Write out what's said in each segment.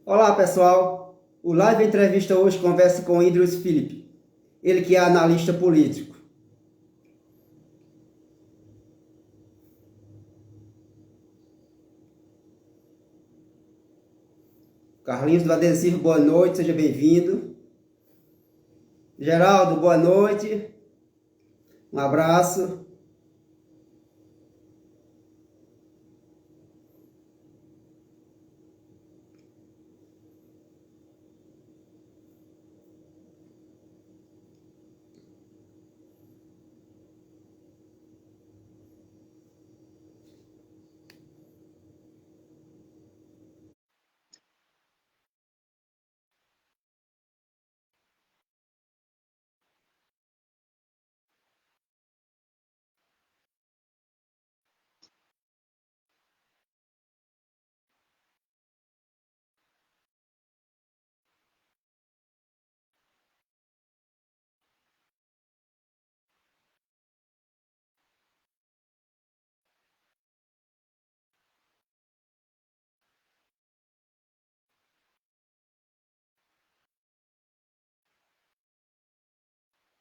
Olá, pessoal. O Live Entrevista hoje conversa com Idris Felipe, ele que é analista político. Carlinhos do Adesivo, boa noite, seja bem-vindo. Geraldo, boa noite. Um abraço.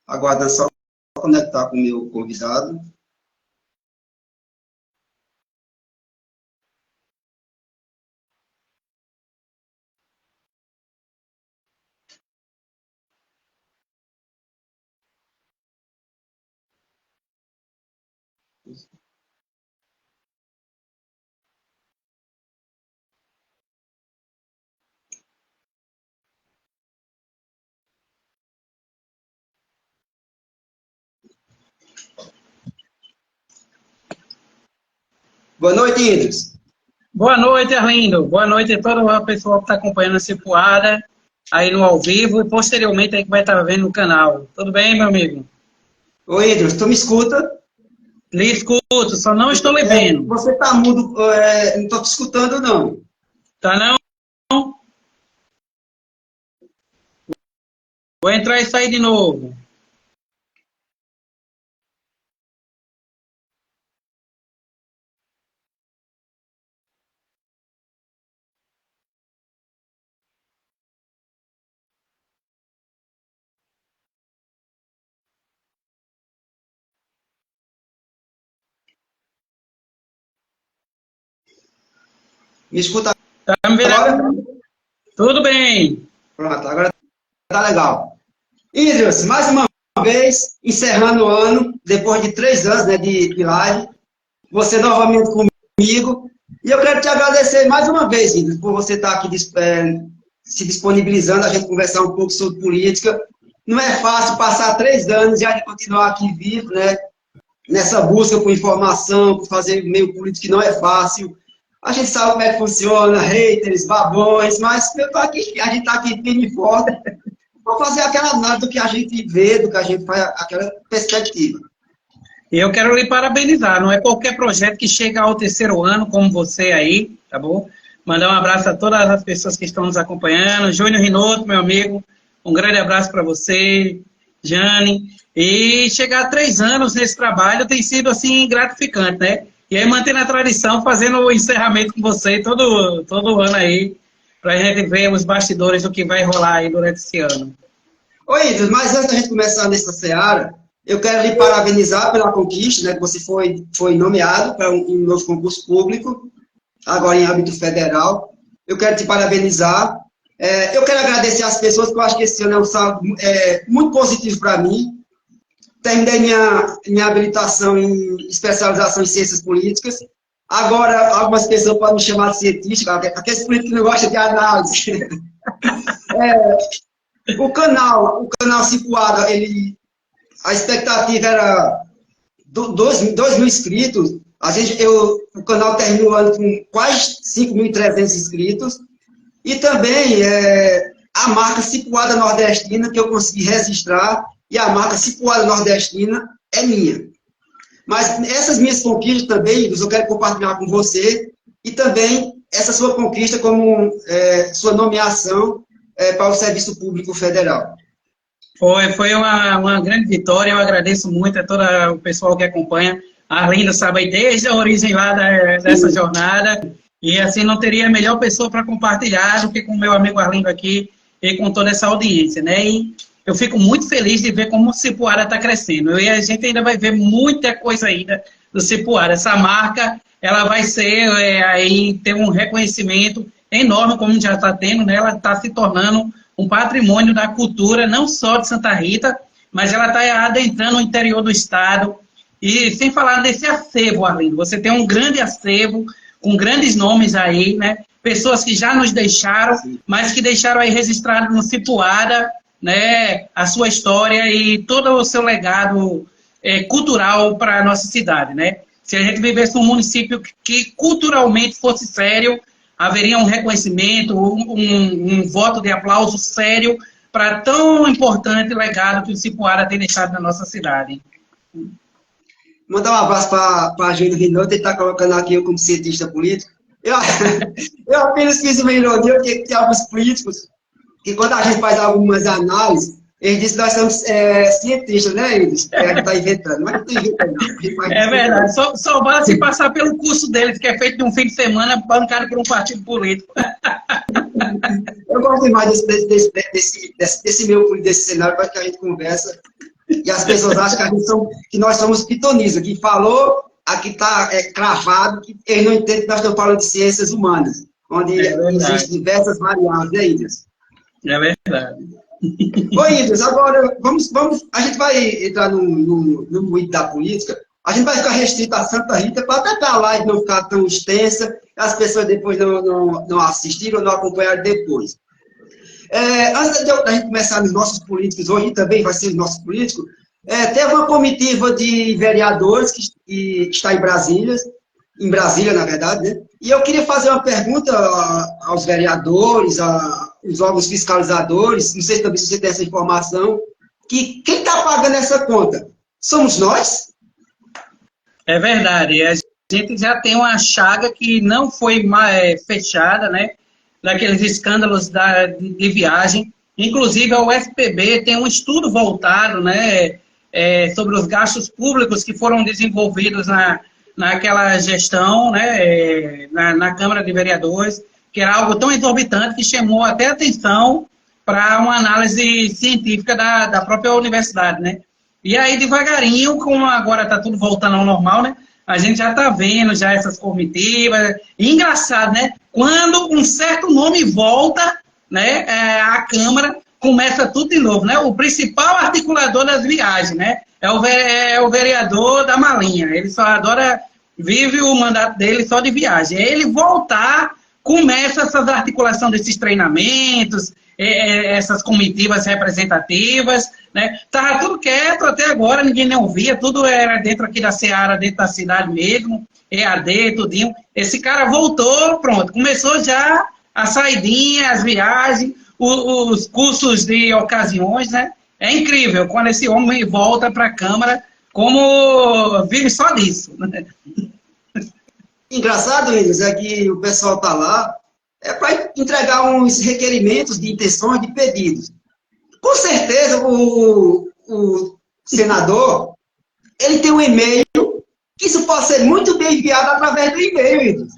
Aguarda só conectar com o meu convidado. Boa noite, Idris. Boa noite, Arlindo. Boa noite a todo o pessoal que está acompanhando a Cipuada aí no ao vivo e posteriormente aí que vai estar vendo no canal. Tudo bem, meu amigo? Oi, Idris, tu me escuta? Lhe escuto, só não estou lhe vendo. Você tá mudo, não estou te escutando, não. Tá não? Vou entrar e sair de novo. Me escuta Tá me vendo? agora? Tudo bem. Pronto, agora tá legal. Idris, mais uma vez, encerrando o ano, depois de 3 anos, né, de live, você novamente comigo, e eu quero te agradecer mais uma vez, Idris, por você estar aqui se disponibilizando, a gente conversar um pouco sobre política. Não é fácil passar 3 anos e a gente continuar aqui vivo, né, nessa busca por informação, por fazer meio político que não é fácil. A gente sabe como é que funciona, haters, babões, mas eu tô aqui, a gente está aqui firme e forte. Vou fazer aquela análise do que a gente vê, do que a gente faz, aquela perspectiva. Eu quero lhe parabenizar. Não é qualquer projeto que chega ao terceiro ano, como você aí, tá bom? Mandar um abraço a todas as pessoas que estão nos acompanhando. Júnior Rinoto, meu amigo, um grande abraço para você, Jane. E chegar a 3 anos nesse trabalho tem sido, assim, gratificante, né? E aí mantendo a tradição, fazendo o encerramento com você todo ano aí, para a gente ver os bastidores do que vai rolar aí durante esse ano. Oi, Idris, mas antes da gente começar nessa seara, eu quero lhe parabenizar pela conquista, né, que você foi nomeado para um novo concurso público, agora em âmbito federal. Eu quero te parabenizar. Eu quero agradecer às pessoas, que eu acho que esse ano é um saldo muito positivo para mim. Terminei minha habilitação em especialização em ciências políticas. Agora, algumas pessoas podem me chamar de cientista, aqueles políticos que não gostam de análise. O canal Cipuada, a expectativa era 2.000 inscritos. O canal terminou o ano com quase 5.300 inscritos. E também a marca Cipuada Nordestina, que eu consegui registrar, e a marca Cipuada Nordestina é minha. Mas essas minhas conquistas também, eu quero compartilhar com você, e também essa sua conquista como sua nomeação para o Serviço Público Federal. Foi uma grande vitória, eu agradeço muito a todo o pessoal que acompanha. A Arlinda sabe aí desde a origem lá dessa jornada, E assim não teria a melhor pessoa para compartilhar do que com o meu amigo Arlindo aqui e com toda essa audiência, né? E eu fico muito feliz de ver como o Cipuara está crescendo. E a gente ainda vai ver muita coisa ainda do Cipuara. Essa marca, ela vai ser, aí, ter um reconhecimento enorme, como já está tendo, né? Ela está se tornando um patrimônio da cultura, não só de Santa Rita, mas ela está adentrando o interior do estado. E sem falar desse acervo, Arlindo, você tem um grande acervo, com grandes nomes aí, né? Pessoas que já nos deixaram, mas que deixaram aí registrado no Cipuara, né, a sua história e todo o seu legado cultural para a nossa cidade, né? Se a gente vivesse num município que culturalmente fosse sério, haveria um reconhecimento, um voto de aplauso sério para tão importante legado que o Cipuara tem deixado na nossa cidade. Mandar um abraço para a Júlio Rinoto, ele está colocando aqui eu como cientista político. Eu apenas fiz uma ironia, porque tem alguns políticos que quando a gente faz algumas análises, eles dizem que nós somos cientistas, né, eles? A gente está inventando, mas não tem inventando, não. É verdade, só vale se passar pelo curso deles, que é feito de um fim de semana, bancado por um partido político. Eu gosto demais desse cenário, para que a gente conversa, e as pessoas acham que nós somos pitonistas, que falou, aqui está cravado, que eles não entendem que nós estamos falando de ciências humanas, onde existem diversas variáveis, né, Idris? É verdade. Oi, Idris, agora a gente vai entrar no moído da política, a gente vai ficar restrito a Santa Rita, para até a live não ficar tão extensa, as pessoas depois não assistiram ou não acompanharam depois. Antes de a gente começar nos nossos políticos, hoje também vai ser os nossos políticos, teve uma comitiva de vereadores que está em Brasília, na verdade, né? E eu queria fazer uma pergunta aos vereadores, aos órgãos fiscalizadores, não sei também se você tem essa informação, que quem está pagando essa conta? Somos nós? É verdade, a gente já tem uma chaga que não foi fechada, né? Daqueles escândalos de viagem. Inclusive, a UFPB tem um estudo voltado, né, sobre os gastos públicos que foram desenvolvidos naquela gestão, né, na Câmara de Vereadores, que era algo tão exorbitante que chamou até atenção para uma análise científica da própria universidade, né? E aí, devagarinho, como agora está tudo voltando ao normal, né? A gente já está vendo já essas comitivas. E engraçado, né? Quando um certo nome volta, né, a Câmara, começa tudo de novo, né? O principal articulador das viagens, né? É o vereador da Malinha. Ele só adora, vive o mandato dele só de viagem. Aí ele voltar, começa essas articulações desses treinamentos, essas comitivas representativas, né? Estava tudo quieto até agora, ninguém nem ouvia, tudo era dentro aqui da Seara, dentro da cidade mesmo, EAD, tudinho. Esse cara voltou, pronto, começou já a saidinha, as viagens, os cursos de ocasiões, né? É incrível quando esse homem volta para a Câmara, como vive só disso, né? Engraçado, Williams, é que o pessoal está lá para entregar uns requerimentos de intenções, de pedidos. Com certeza, o senador, ele tem um e-mail, que isso pode ser muito bem enviado através do e-mail, Williams.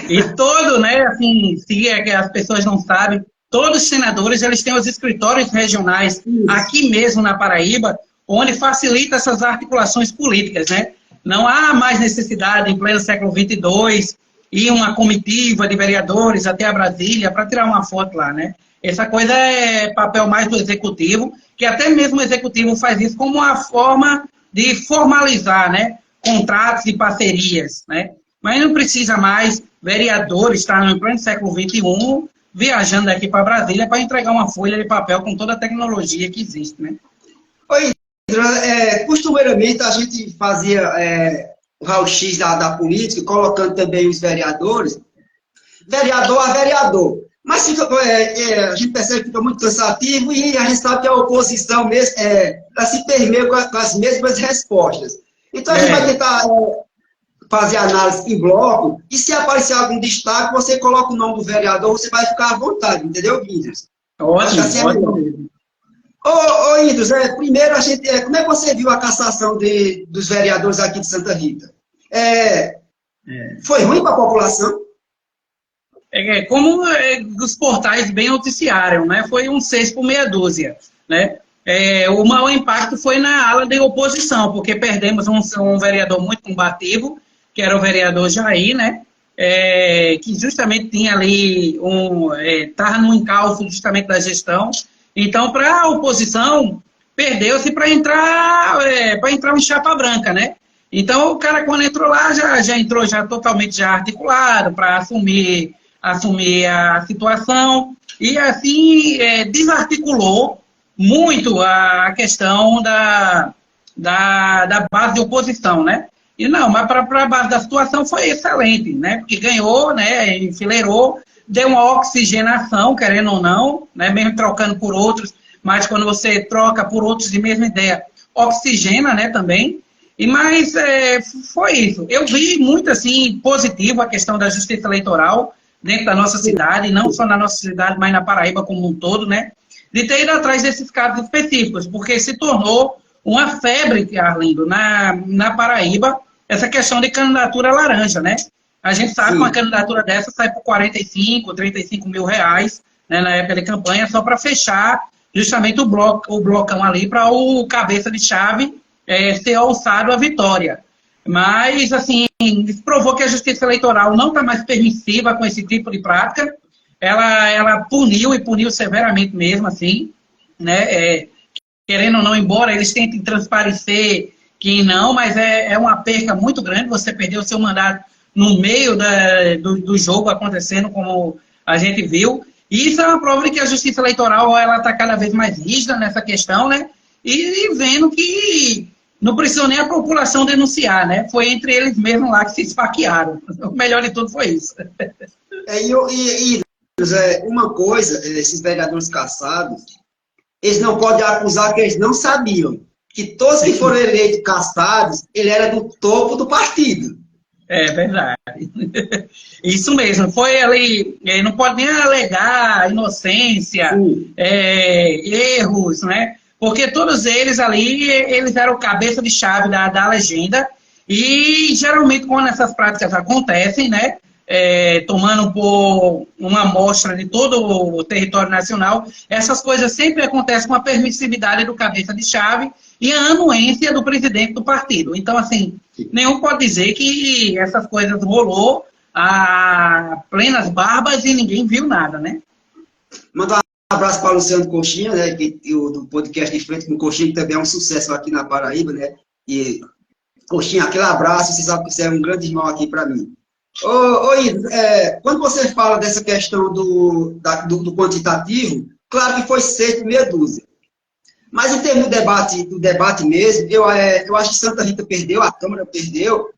E todo, né, assim, se as pessoas não sabem, todos os senadores, eles têm os escritórios regionais aqui mesmo na Paraíba, onde facilita essas articulações políticas, né? Não há mais necessidade, em pleno século XXII, ir uma comitiva de vereadores até a Brasília para tirar uma foto lá, né? Essa coisa é papel mais do executivo, que até mesmo o executivo faz isso como uma forma de formalizar, né, contratos e parcerias, né? Mas não precisa mais vereadores estar no pleno século XXI viajando daqui para Brasília para entregar uma folha de papel com toda a tecnologia que existe, né? Oi, costumeiramente a gente fazia o raio-x da política, colocando também os vereadores, vereador a vereador. Mas fica, a gente percebe que fica muito cansativo e a gente sabe que a oposição mesmo se permeia com as mesmas respostas. Então a gente vai tentar fazer análise em bloco, e se aparecer algum destaque, você coloca o nome do vereador, você vai ficar à vontade, entendeu, Idris? Ótimo, assim ótimo. Ô, Idris, primeiro, como é que você viu a cassação dos vereadores aqui de Santa Rita? Foi ruim para a população? como os portais bem noticiaram, né? Foi um 6 por meia dúzia, né? O maior impacto foi na ala de oposição, porque perdemos um vereador muito combativo, que era o vereador Jair, né? Que justamente tinha ali estava no encalço justamente da gestão. Então, para a oposição, perdeu-se para entrar um chapa branca, né? Então, o cara, quando entrou lá, já entrou já totalmente já articulado para assumir a situação e, assim, desarticulou muito a questão da base de oposição, né? E não, mas para a base da situação foi excelente, né? Porque ganhou, né? Enfileirou, deu uma oxigenação, querendo ou não, né? Mesmo trocando por outros, mas quando você troca por outros de mesma ideia, oxigena, né? Também. Mas foi isso. Eu vi muito, assim, positivo a questão da justiça eleitoral dentro da nossa cidade, não só na nossa cidade, mas na Paraíba como um todo, né? De ter ido atrás desses casos específicos, porque se tornou uma febre, Arlindo, na Paraíba, essa questão de candidatura laranja, né? A gente sabe que uma candidatura dessa sai por 45, 35 mil reais, né, na época de campanha, só para fechar justamente o blocão ali para o cabeça de chave ser alçado à vitória. Mas, assim, provou que a justiça eleitoral não está mais permissiva com esse tipo de prática. Ela puniu, e puniu severamente mesmo, assim, né? Querendo ou não, embora eles tentem transparecer que não, mas é uma perca muito grande você perder o seu mandato no meio do jogo acontecendo, como a gente viu. E isso é uma prova de que a justiça eleitoral está cada vez mais rígida nessa questão, né? E vendo que não precisou nem a população denunciar, né? Foi entre eles mesmos lá que se esfaquearam. O melhor de tudo foi isso. Uma coisa, esses vereadores caçados, eles não podem acusar que eles não sabiam que todos que foram eleitos caçados, ele era do topo do partido. É verdade. Isso mesmo. Foi ali, não pode nem alegar inocência, erros, né? Porque todos eles ali, eles eram cabeça de chave da legenda, e geralmente quando essas práticas acontecem, né? Tomando por uma amostra de todo o território nacional, essas coisas sempre acontecem com a permissividade do cabeça de chave e a anuência do presidente do partido. Então, assim, nenhum pode dizer que essas coisas rolou a plenas barbas e ninguém viu nada, né? Mandar um abraço para o Luciano Coxinha, né, do podcast De Frente com o Coxinha, que também é um sucesso aqui na Paraíba, né? E, Coxinha, aquele abraço, você sabe que você é um grande irmão aqui para mim. Ido, quando você fala dessa questão do quantitativo, claro que foi 6 por meia dúzia. Mas em termos do debate mesmo, eu acho que Santa Rita perdeu, a Câmara perdeu,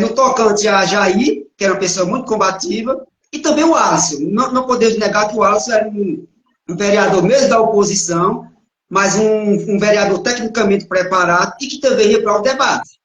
no tocante a Jair, que era uma pessoa muito combativa, e também o Alisson. Não podemos negar que o Alisson era um vereador mesmo da oposição, mas um vereador tecnicamente preparado e que também ia para o debate.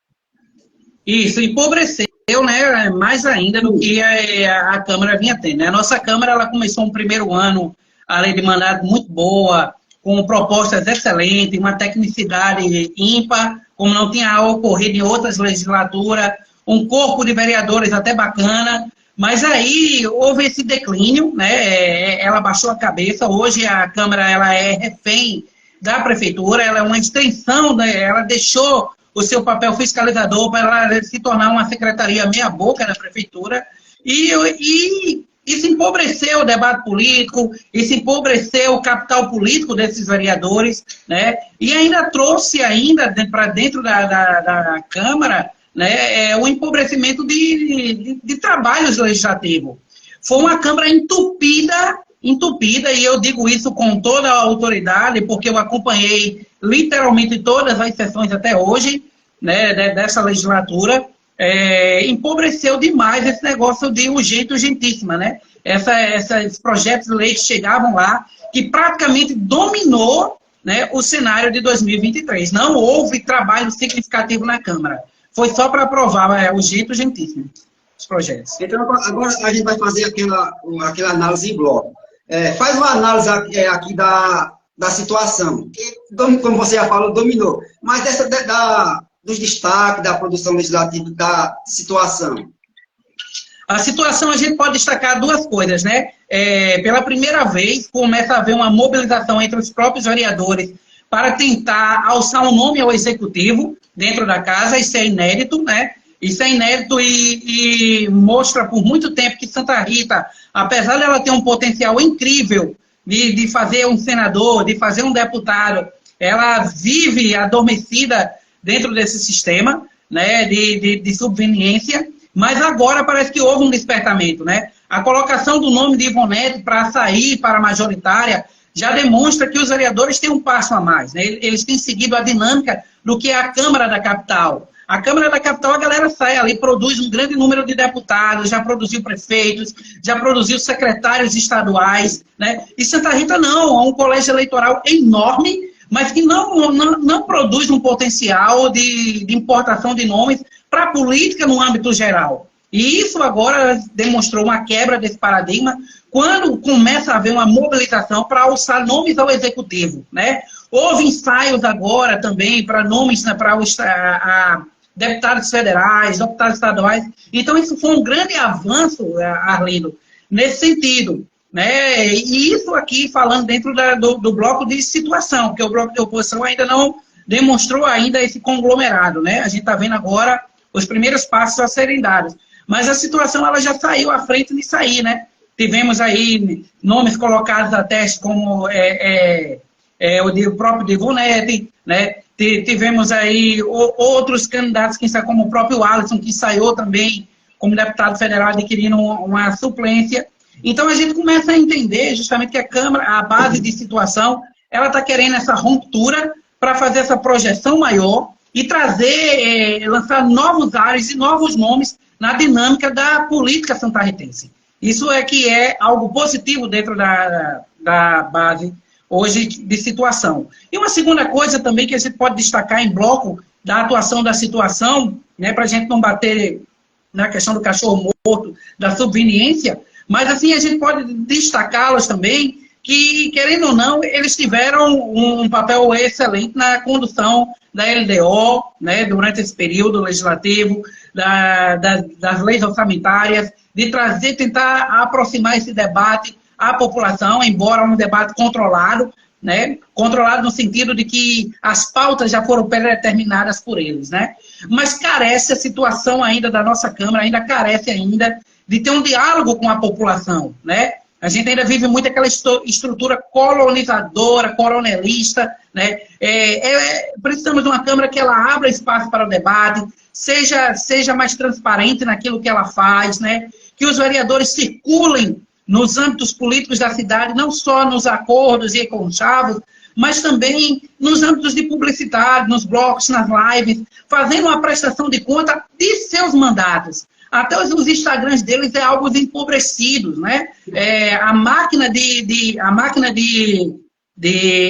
Isso, empobreceu, né, mais ainda do que a Câmara vinha tendo. Né? A nossa Câmara ela começou um primeiro ano, além de mandato muito boa, com propostas excelentes, uma tecnicidade ímpar, como não tinha ocorrido em outras legislaturas, um corpo de vereadores até bacana, mas aí houve esse declínio, né? Ela baixou a cabeça. Hoje a Câmara ela é refém da Prefeitura, ela é uma extensão, ela deixou o seu papel fiscalizador para ela se tornar uma secretaria meia-boca da Prefeitura, e se empobreceu o debate político, e se empobreceu o capital político desses vereadores, né? E ainda trouxe para dentro da Câmara, né, o empobrecimento de trabalhos legislativos. Foi uma Câmara entupida, e eu digo isso com toda a autoridade, porque eu acompanhei literalmente todas as sessões até hoje, né, dessa legislatura. Empobreceu demais esse negócio de urgentíssima, né? Esses projetos de lei que chegavam lá, que praticamente dominou, né, o cenário de 2023. Não houve trabalho significativo na Câmara. Foi só para aprovar urgentíssimo os projetos. Então, agora a gente vai fazer aquela análise em bloco. Faz uma análise aqui da situação. Como você já falou, dominou. Mas dos destaques da produção legislativa da situação. A situação, a gente pode destacar duas coisas, né? Pela primeira vez, começa a haver uma mobilização entre os próprios vereadores para tentar alçar um nome ao executivo dentro da casa. Isso é inédito, né? Isso é inédito e mostra por muito tempo que Santa Rita, apesar dela ter um potencial incrível de fazer um senador, de fazer um deputado, ela vive adormecida dentro desse sistema, né, de subveniência, mas agora parece que houve um despertamento, né? A colocação do nome de Ivonete para sair para a majoritária já demonstra que os vereadores têm um passo a mais, né? Eles têm seguido a dinâmica do que é a Câmara da Capital. A Câmara da Capital, a galera sai ali, produz um grande número de deputados, já produziu prefeitos, já produziu secretários estaduais, né? E Santa Rita não, é um colégio eleitoral enorme, mas que não produz um potencial de importação de nomes para a política no âmbito geral. E isso agora demonstrou uma quebra desse paradigma quando começa a haver uma mobilização para alçar nomes ao executivo, né? Houve ensaios agora também para nomes, né, para deputados federais, deputados estaduais. Então, isso foi um grande avanço, Arlindo, nesse sentido, né? E isso aqui falando dentro do bloco de situação, porque o bloco de oposição ainda não demonstrou ainda esse conglomerado, né? A gente está vendo agora os primeiros passos a serem dados. Mas a situação ela já saiu à frente de sair, né? Tivemos aí nomes colocados a teste como o próprio Ivonete, né? Tivemos aí outros candidatos, como o próprio Alisson, que saiu também como deputado federal adquirindo uma suplência. Então a gente começa a entender justamente que a Câmara, a base de situação, ela está querendo essa ruptura para fazer essa projeção maior e trazer, lançar novos ares e novos nomes na dinâmica da política santarritense. Isso é que é algo positivo dentro da base hoje de situação. E uma segunda coisa também que a gente pode destacar em bloco da atuação da situação, né, para a gente não bater na questão do cachorro morto, da subveniência, mas assim a gente pode destacá-los também que, querendo ou não, eles tiveram um papel excelente na condução da LDO, né, durante esse período legislativo, das leis orçamentárias, de trazer, tentar aproximar esse debate à população, embora um debate controlado, né, controlado no sentido de que as pautas já foram pré-determinadas por eles, né, mas carece a situação ainda da nossa Câmara, ainda carece ainda de ter um diálogo com a população, né. A gente ainda vive muito aquela estrutura colonizadora, coronelista, né? Precisamos de uma Câmara que ela abra espaço para o debate, seja mais transparente naquilo que ela faz, né? Que os vereadores circulem nos âmbitos políticos da cidade, não só nos acordos e conchavos, mas também nos âmbitos de publicidade, nos blocos, nas lives, fazendo uma prestação de conta de seus mandatos. Até os Instagrams deles é algo empobrecidos, né? A máquina de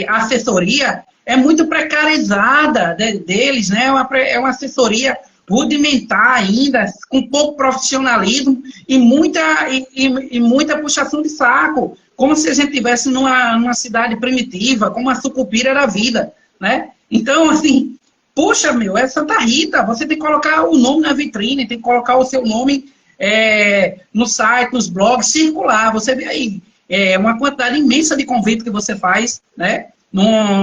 assessoria é muito precarizada deles, né? É uma assessoria rudimentar ainda, com pouco profissionalismo e muita puxação de saco, como se a gente estivesse numa cidade primitiva, como a Sucupira da vida, né? Então, assim, puxa, é Santa Rita, você tem que colocar o nome na vitrine, tem que colocar o seu nome no site, nos blogs, circular. Você vê aí uma quantidade imensa de convites que você faz, né?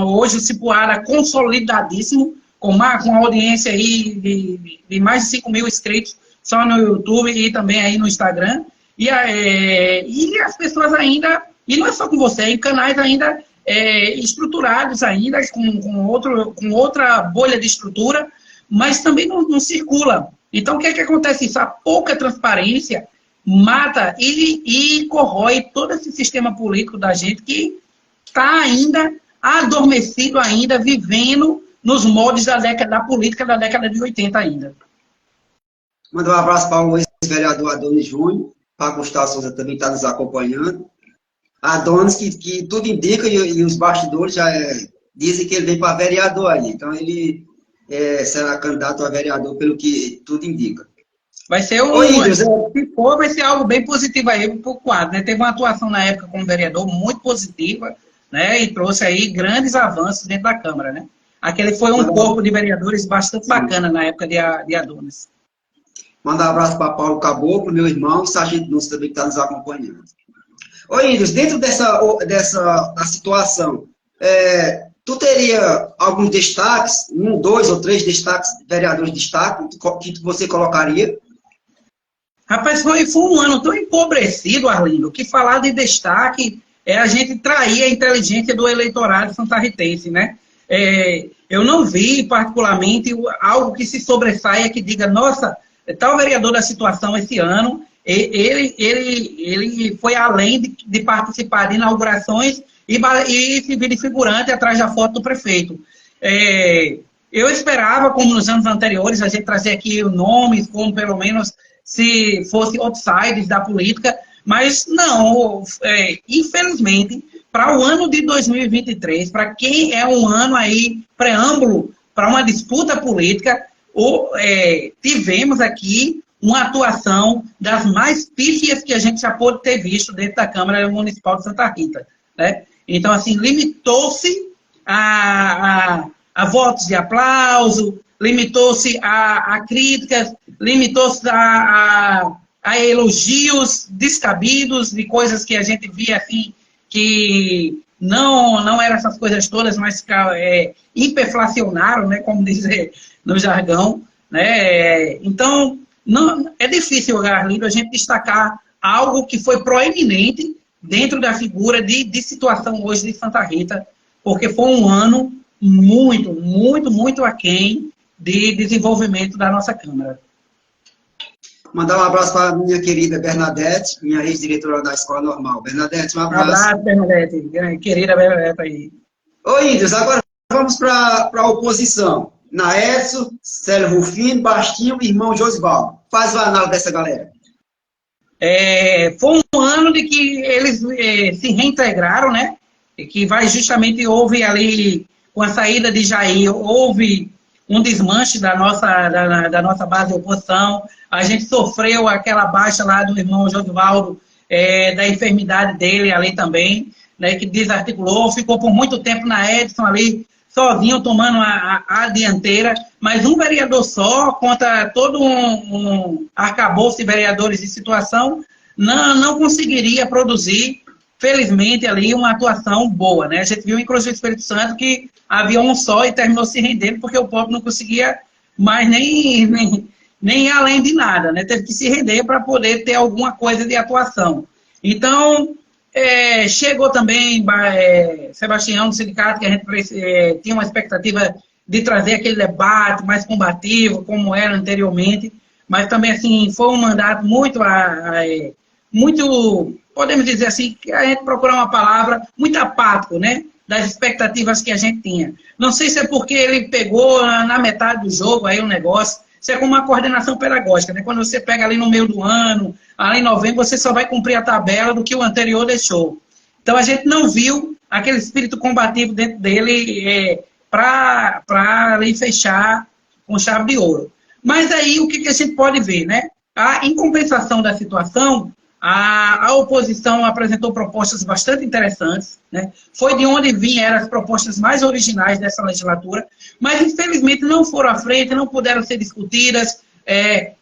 Hoje o Cipuara consolidadíssimo, com uma audiência aí de mais de 5 mil inscritos só no YouTube e também aí no Instagram. E as pessoas ainda, e não é só com você, em canais ainda estruturados ainda, com outra bolha de estrutura, mas também não circula. Então, o que é que acontece isso? A pouca transparência mata e corrói todo esse sistema político da gente que está ainda adormecido, ainda vivendo nos moldes da política da década de 80 ainda. Manda um abraço para o ex-vereador Adonis Júnior, para Gustavo Souza também está nos acompanhando. Adonis, que tudo indica, e os bastidores já dizem que ele vem para vereador aí. Então, ele será candidato a vereador, pelo que tudo indica. Vai ser se for, vai ser algo bem positivo aí para o quadro, né? Teve uma atuação na época como vereador muito positiva, né? E trouxe aí grandes avanços dentro da Câmara, né? Aquele foi um corpo de vereadores bastante bacana na época de Adonis. Mandar um abraço para Paulo Caboclo, meu irmão, e Sargento Núcio também que está nos acompanhando. Ô, Índios, dentro da situação, tu teria alguns destaques, 1, 2 ou 3 destaques, vereadores de destaque, que você colocaria? Rapaz, foi um ano tão empobrecido, Arlindo, que falar de destaque é a gente trair a inteligência do eleitorado santarritense, né? Eu não vi, particularmente, algo que se sobressaia, que diga, nossa, tal vereador da situação esse ano, ele foi além de participar de inaugurações e se vir de figurante atrás da foto do prefeito. Eu esperava, como nos anos anteriores, a gente trazer aqui nomes, como pelo menos se fosse outsiders da política, mas não, infelizmente, para o ano de 2023, para quem é um ano aí, preâmbulo para uma disputa política, tivemos aqui uma atuação das mais pífias que a gente já pôde ter visto dentro da Câmara Municipal de Santa Rita, né? Então, assim, limitou-se a votos de aplauso, limitou-se a críticas, limitou-se a elogios descabidos de coisas que a gente via assim, que não eram essas coisas todas, mas hiperflacionaram, né, como dizer no jargão, né? Então, não, é difícil, Arlindo, a gente destacar algo que foi proeminente dentro da figura de situação hoje de Santa Rita, porque foi um ano muito, muito, muito aquém de desenvolvimento da nossa Câmara. Mandar um abraço para a minha querida Bernadette, minha ex-diretora da Escola Normal. Bernadette, um abraço. Um abraço, Bernadette, querida Bernadette aí. Ô, Índios, agora vamos para a oposição. Naedson, Célio Rufino, Bastinho e irmão Josivaldo. Faz o análise dessa galera. Foi um ano de que eles se reintegraram, né? E que houve ali, com a saída de Jair, houve um desmanche da nossa base de oposição. A gente sofreu aquela baixa lá do irmão Josivaldo, da enfermidade dele ali também, né, que desarticulou, ficou por muito tempo na Edson ali, sozinho, tomando a dianteira, mas um vereador só, contra todo um arcabouço de vereadores de situação, não conseguiria produzir, felizmente, ali uma atuação boa, né? A gente viu, inclusive, no Espírito Santo, que havia um só e terminou se rendendo, porque o povo não conseguia mais nem além de nada, né? Teve que se render para poder ter alguma coisa de atuação. Então, chegou também Sebastião do sindicato, que a gente tinha uma expectativa de trazer aquele debate mais combativo, como era anteriormente, mas também, assim, foi um mandato muito, podemos dizer assim, que a gente procura uma palavra muito apático, né? Das expectativas que a gente tinha. Não sei se é porque ele pegou na metade do jogo aí o negócio. Isso é como uma coordenação pedagógica, né? Quando você pega ali no meio do ano, ali em novembro, você só vai cumprir a tabela do que o anterior deixou. Então, a gente não viu aquele espírito combativo dentro dele para ali fechar com chave de ouro. Mas aí, o que a gente pode ver, né? Em compensação da situação, a oposição apresentou propostas bastante interessantes, né? Foi de onde vieram as propostas mais originais dessa legislatura, mas infelizmente não foram à frente, não puderam ser discutidas,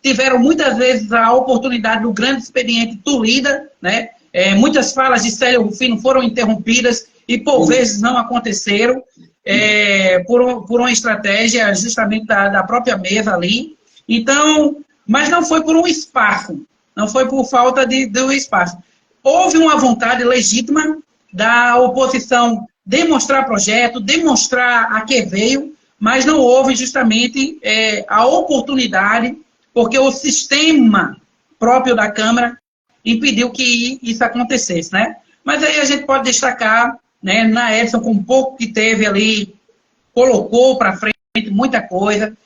tiveram muitas vezes a oportunidade do grande expediente tolhida, né? Muitas falas de Célio Rufino foram interrompidas e por vezes não aconteceram, por uma estratégia justamente da própria mesa ali. Então, mas não foi por um espaço, não foi por falta do espaço. Houve uma vontade legítima da oposição demonstrar projeto, demonstrar a que veio, mas não houve justamente a oportunidade, porque o sistema próprio da Câmara impediu que isso acontecesse, né? Mas aí a gente pode destacar, né, na Edson, com um pouco que teve ali, colocou para frente muita coisa,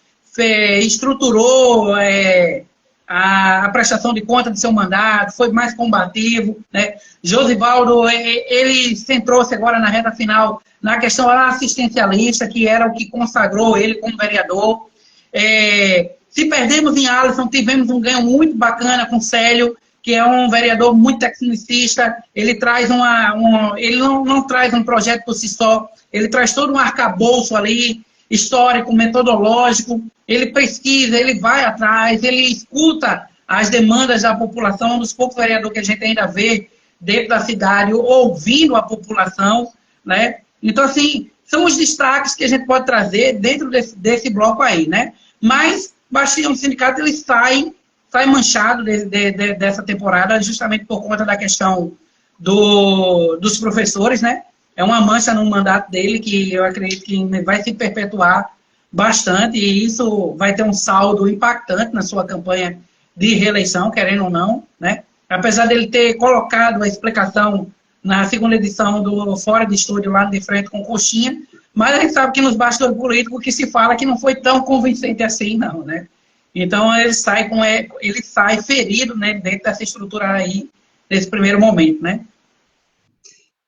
estruturou a prestação de conta do seu mandato, foi mais combativo, né? Josivaldo, ele centrou-se agora na reta final na questão assistencialista, que era o que consagrou ele como vereador. Se perdemos em Alisson, tivemos um ganho muito bacana com Célio, que é um vereador muito tecnicista. Ele traz ele não traz um projeto por si só, ele traz todo um arcabouço ali, histórico, metodológico, ele pesquisa, ele vai atrás, ele escuta as demandas da população, um dos poucos vereadores que a gente ainda vê dentro da cidade, ouvindo a população, né? Então, assim, são os destaques que a gente pode trazer dentro desse bloco aí, né? Mas, Bastião, o sindicato, ele sai manchado dessa temporada, justamente por conta da questão dos professores, né? É uma mancha no mandato dele que eu acredito que vai se perpetuar bastante, e isso vai ter um saldo impactante na sua campanha de reeleição, querendo ou não, né? Apesar dele ter colocado a explicação na segunda edição do Fora de Estúdio, lá de frente com Coxinha, mas a gente sabe que nos bastidores políticos que se fala que não foi tão convincente assim, não, né? Então ele sai ferido, né, dentro dessa estrutura aí, nesse primeiro momento, né?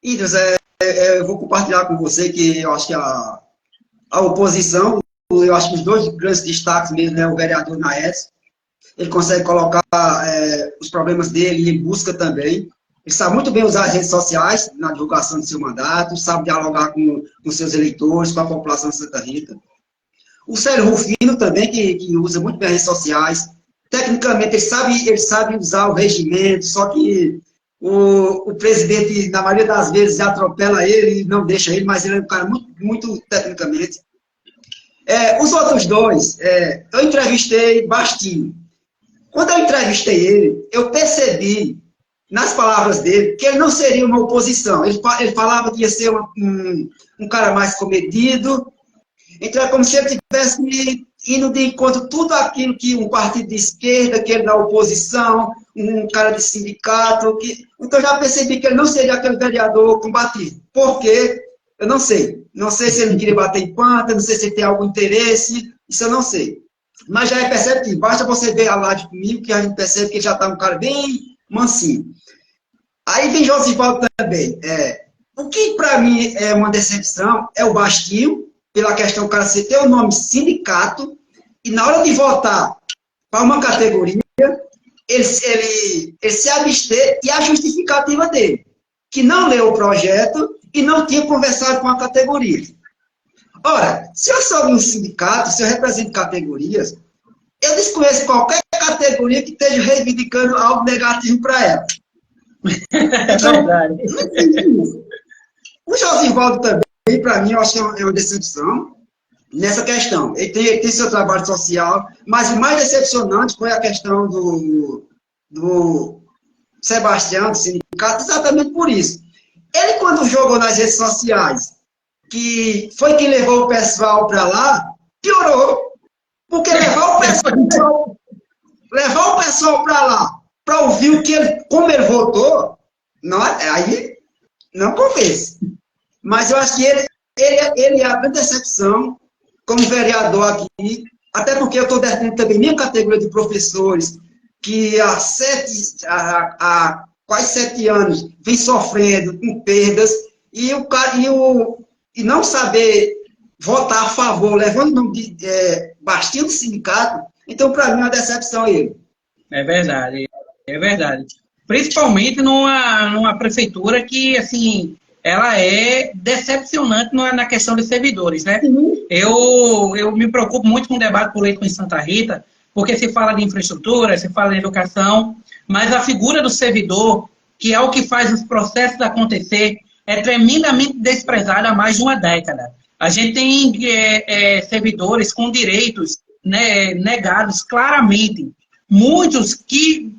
Idris, eu vou compartilhar com você que eu acho que a oposição, eu acho que os dois grandes destaques mesmo, né, o vereador Naes, ele consegue colocar os problemas dele em busca também. Ele sabe muito bem usar as redes sociais na divulgação do seu mandato, sabe dialogar com seus eleitores, com a população de Santa Rita. O Célio Rufino também, que usa muito bem as redes sociais. Tecnicamente, ele sabe usar o regimento, só que o presidente, na maioria das vezes, atropela ele e não deixa ele, mas ele é um cara muito, muito tecnicamente. Os outros dois, eu entrevistei Bastinho. Quando eu entrevistei ele, eu percebi, nas palavras dele, que ele não seria uma oposição. Ele falava que ia ser um cara mais comedido. Então é como se ele estivesse indo de encontro tudo aquilo que um partido de esquerda, que ele da oposição, um cara de sindicato. Então eu já percebi que ele não seria aquele vereador combativo. Por quê? Eu não sei. Não sei se ele não queria bater em planta, não sei se ele tem algum interesse, isso eu não sei. Mas já é perceptível. Basta você ver a live comigo, que a gente percebe que ele já está um cara bem mansinho. Aí vem Josivaldo também. O que para mim é uma decepção é o Bastinho, pela questão do cara ser ter o nome sindicato, e na hora de votar para uma categoria, ele se abster, e a justificativa dele, que não leu o projeto e não tinha conversado com a categoria. Ora, se eu sou de um sindicato, se eu represento categorias, eu desconheço qualquer categoria que esteja reivindicando algo negativo para ela. Então, o Josivaldo também, para mim, eu acho que é uma decepção nessa questão. Ele tem seu trabalho social, mas o mais decepcionante foi a questão do Sebastião, do sindicato, exatamente por isso. Ele, quando jogou nas redes sociais, que foi quem levou o pessoal para lá, piorou. Porque levar o pessoal para lá, para ouvir como ele votou, aí não convence. Mas eu acho que ele é a grande decepção como vereador aqui, até porque eu estou defendendo também minha categoria de professores, que há quase 7 anos vem sofrendo com perdas, e não saber votar a favor, levando o nome de Bastinho do sindicato, então, para mim, é uma decepção ele. É verdade, é verdade. Principalmente numa prefeitura que, assim, ela é decepcionante na questão de servidores, né? Eu me preocupo muito com o debate político em Santa Rita, porque se fala de infraestrutura, se fala de educação, mas a figura do servidor, que é o que faz os processos acontecer, é tremendamente desprezada há mais de uma década. A gente tem servidores com direitos, né, negados claramente. Muitos que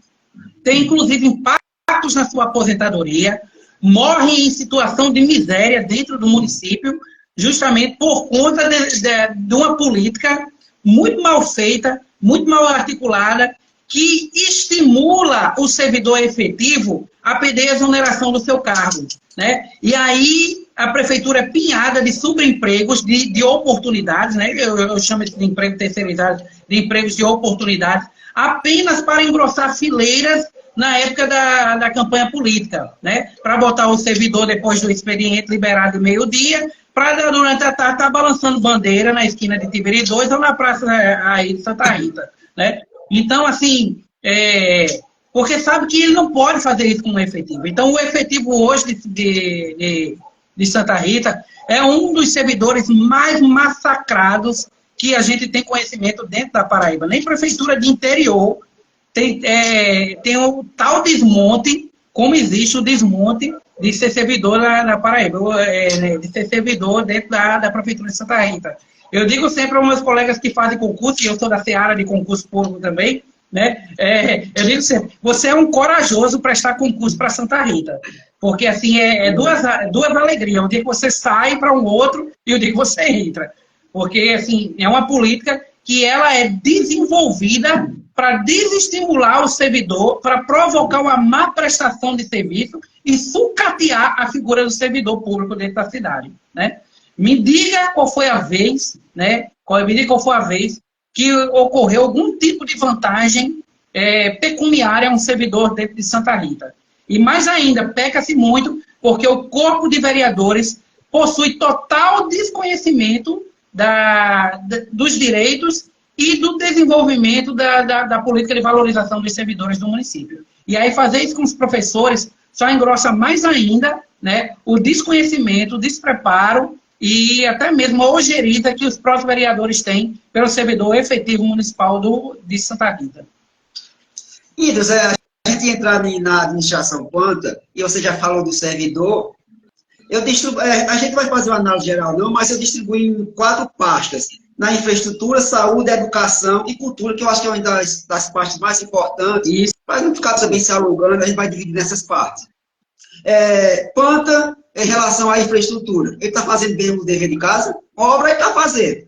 têm, inclusive, impactos na sua aposentadoria, morrem em situação de miséria dentro do município, justamente por conta de uma política muito mal feita, muito mal articulada, que estimula o servidor efetivo a pedir a exoneração do seu cargo, né? E aí a prefeitura é pinhada de subempregos, de oportunidades, né? Eu chamo isso de emprego terceirizado, de empregos de oportunidades, apenas para engrossar fileiras na época da campanha política, né? Para botar o servidor depois do expediente liberado meio-dia, para durante a tarde estar balançando bandeira na esquina de Tiberi 2 ou na praça aí de Santa Rita, né? Então, assim, porque sabe que ele não pode fazer isso com o efetivo. Então, o efetivo hoje de Santa Rita, é um dos servidores mais massacrados que a gente tem conhecimento dentro da Paraíba. Nem prefeitura de interior tem o tal desmonte, como existe o desmonte de ser servidor na Paraíba, de ser servidor dentro da prefeitura de Santa Rita. Eu digo sempre aos meus colegas que fazem concurso, e eu sou da seara de concurso público também, né? Eu digo sempre, você é um corajoso prestar concurso para Santa Rita, porque assim duas alegrias, o dia que você sai para um outro e o dia que você entra, porque assim é uma política que ela é desenvolvida para desestimular o servidor, para provocar uma má prestação de serviço e sucatear a figura do servidor público dentro da cidade, né? Me diga qual foi a vez, né? Me diga qual foi a vez que ocorreu algum tipo de vantagem pecuniária a um servidor dentro de Santa Rita. E mais ainda, peca-se muito porque o corpo de vereadores possui total desconhecimento dos direitos e do desenvolvimento da política de valorização dos servidores do município. E aí fazer isso com os professores só engrossa mais ainda, né, o desconhecimento, o despreparo e até mesmo a ojeriza que os próprios vereadores têm pelo servidor efetivo municipal de Santa Rita. Idros, a gente entrar na administração Panta, e você já falou do servidor, a gente vai fazer uma análise geral não, mas eu distribuí em 4 pastas, na infraestrutura, saúde, educação e cultura, que eu acho que é uma das partes mais importantes. Isso. Para não ficar também se alongando, a gente vai dividir nessas partes. Panta, em relação à infraestrutura, ele está fazendo bem o dever de casa? Obra ele está fazendo.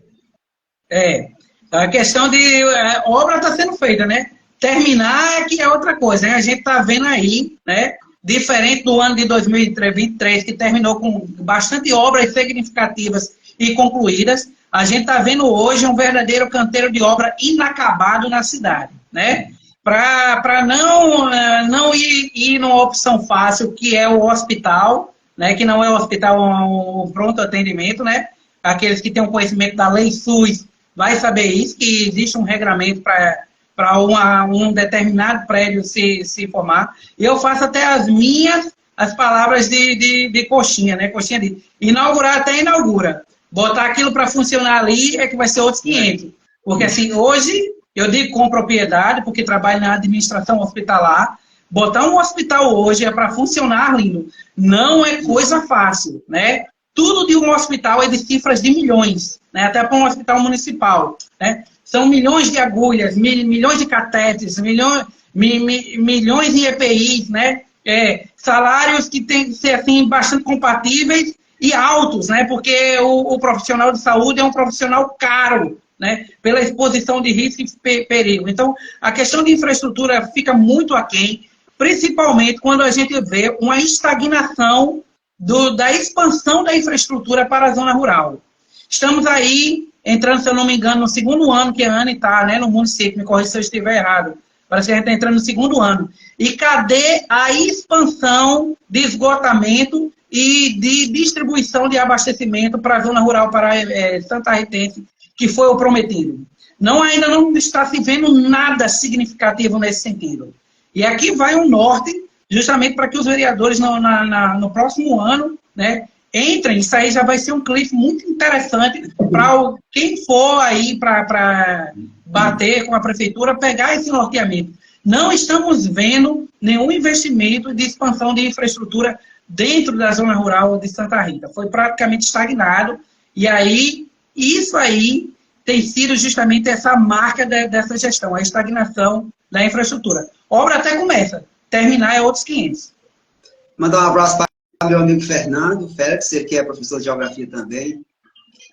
A questão de obra está sendo feita, né? Terminar que é outra coisa, né? A gente está vendo aí, né? Diferente do ano de 2023, que terminou com bastante obras significativas e concluídas, a gente está vendo hoje um verdadeiro canteiro de obra inacabado na cidade, né? Para não ir numa opção fácil, que é o hospital, né? Que não é o hospital, o pronto atendimento, né? Aqueles que têm um conhecimento da lei SUS vai saber isso, que existe um regramento para um determinado prédio se formar. E eu faço até as palavras de coxinha, né? Coxinha de inaugurar até inaugura. Botar aquilo para funcionar ali é que vai ser outros 500. Porque assim, hoje, eu digo com propriedade, porque trabalho na administração hospitalar, botar um hospital hoje é para funcionar, lindo, não é coisa fácil, né? Tudo de um hospital é de cifras de milhões, né? Até para um hospital municipal, né? São milhões de agulhas, milhões de catéteres, milhões de EPIs, né? Salários que têm que ser assim, bastante compatíveis e altos, né? Porque o profissional de saúde é um profissional caro, né? Pela exposição de risco e perigo. Então, a questão de infraestrutura fica muito aquém, principalmente quando a gente vê uma estagnação da expansão da infraestrutura para a zona rural. Estamos aí entrando, se eu não me engano, no 2º ano que a Anne está, né, no município, me corrija se eu estiver errado. Parece que a gente está entrando no 2º ano. E cadê a expansão de esgotamento e de distribuição de abastecimento para a zona rural para Santa Ritense, que foi o prometido? Ainda não está se vendo nada significativo nesse sentido. E aqui vai um norte, justamente para que os vereadores no próximo ano, né, entrem. Isso aí já vai ser um clipe muito interessante para quem for aí para bater com a prefeitura, pegar esse norteamento. Não estamos vendo nenhum investimento de expansão de infraestrutura dentro da zona rural de Santa Rita. Foi praticamente estagnado. E aí, isso aí tem sido justamente essa marca dessa gestão, a estagnação da infraestrutura. Obra até começa, terminar é outros 500. Mandar um abraço para meu amigo Fernando Félix, que é professor de geografia também.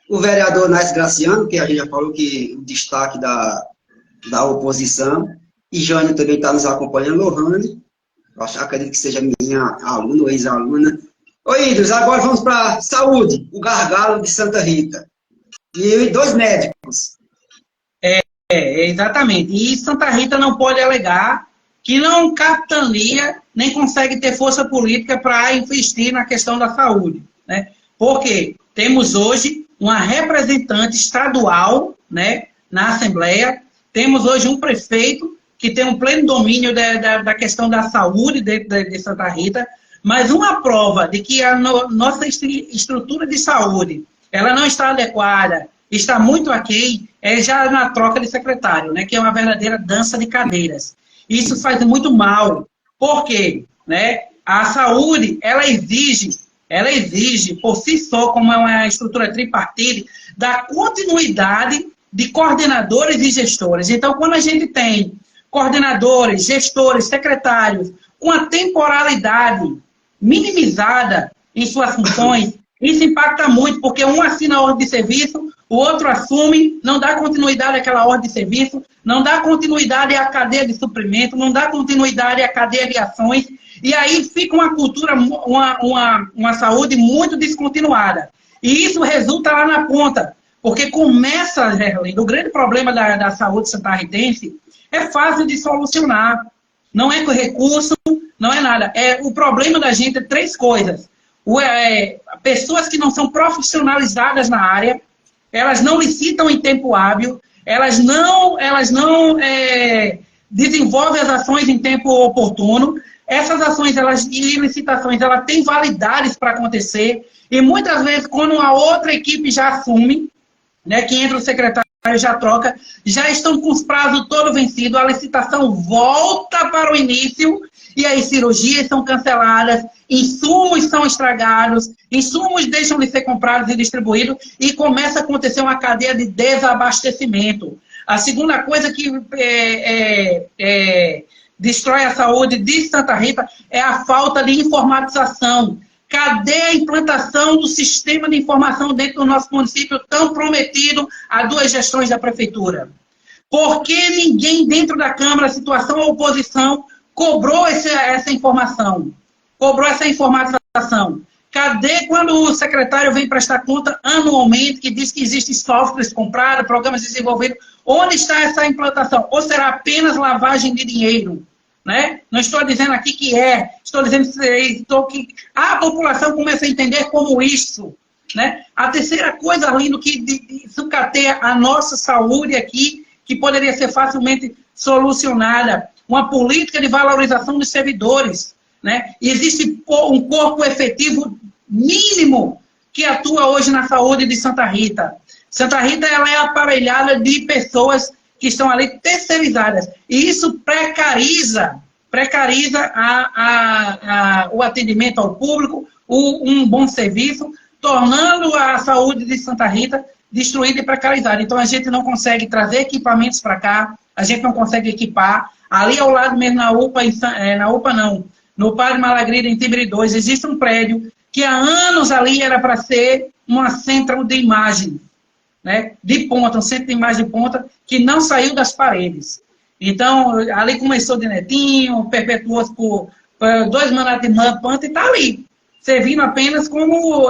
O vereador Nais Graciano, que a gente já falou que o destaque da oposição. E Jânio também está nos acompanhando. Lohane, acredito que seja minha aluna ou ex-aluna. Oi, Idros, agora vamos para saúde, o gargalo de Santa Rita. E 2 médicos. Exatamente. E Santa Rita não pode alegar que não capitania nem consegue ter força política para investir na questão da saúde, né? Porque temos hoje uma representante estadual, né, na Assembleia, temos hoje um prefeito que tem um pleno domínio da questão da saúde de Santa Rita. Mas uma prova de que a nossa estrutura de saúde ela não está adequada, está muito aquém, é já na troca de secretário, né, que é uma verdadeira dança de cadeiras. Isso faz muito mal. Por quê? Né? A saúde, ela exige, por si só, como é uma estrutura tripartite, da continuidade de coordenadores e gestores. Então, quando a gente tem coordenadores, gestores, secretários, com a temporalidade minimizada em suas funções, isso impacta muito, porque um assina a ordem de serviço, o outro assume, não dá continuidade àquela ordem de serviço, não dá continuidade à cadeia de suprimento, não dá continuidade à cadeia de ações, e aí fica uma cultura, uma saúde muito descontinuada. E isso resulta lá na ponta, porque começa, Gerlinde, o grande problema da saúde santarritense é fácil de solucionar. Não é com recurso, não é nada. O problema da gente é três coisas. Pessoas que não são profissionalizadas na área, elas não licitam em tempo hábil, elas não desenvolvem as ações em tempo oportuno. Essas ações e licitações, elas têm validades para acontecer, e muitas vezes, quando a outra equipe já assume, né, que entra o secretário já troca, já estão com os prazos todos vencidos, a licitação volta para o início, e aí cirurgias são canceladas, insumos são estragados, insumos deixam de ser comprados e distribuídos, e começa a acontecer uma cadeia de desabastecimento. A segunda coisa que destrói a saúde de Santa Rita é a falta de informatização. Cadê a implantação do sistema de informação dentro do nosso município tão prometido a duas gestões da prefeitura? Por que ninguém dentro da Câmara, situação ou oposição, cobrou essa informação? Cobrou essa informatização? Cadê quando o secretário vem prestar conta anualmente, que diz que existem softwares comprados, programas desenvolvidos? Onde está essa implantação? Ou será apenas lavagem de dinheiro? Né? Não estou dizendo aqui que estou dizendo que a população começa a entender como isso. Né? A terceira coisa, Arlindo, que sucateia a nossa saúde aqui, que poderia ser facilmente solucionada, uma política de valorização dos servidores. Né? Existe um corpo efetivo mínimo que atua hoje na saúde de Santa Rita. Santa Rita ela é aparelhada de pessoas que estão ali terceirizadas. E isso precariza o atendimento ao público, um bom serviço, tornando a saúde de Santa Rita destruída e precarizada. Então, a gente não consegue trazer equipamentos para cá, a gente não consegue equipar. Ali ao lado mesmo, no Padre Malagrida, em Tibre 2, existe um prédio que há anos ali era para ser um centro de imagem, né, de ponta, um centro de imagem de ponta, que não saiu das paredes. Então, ali começou de netinho, perpetuou-se por 2 mandatos de planta e está ali, servindo apenas como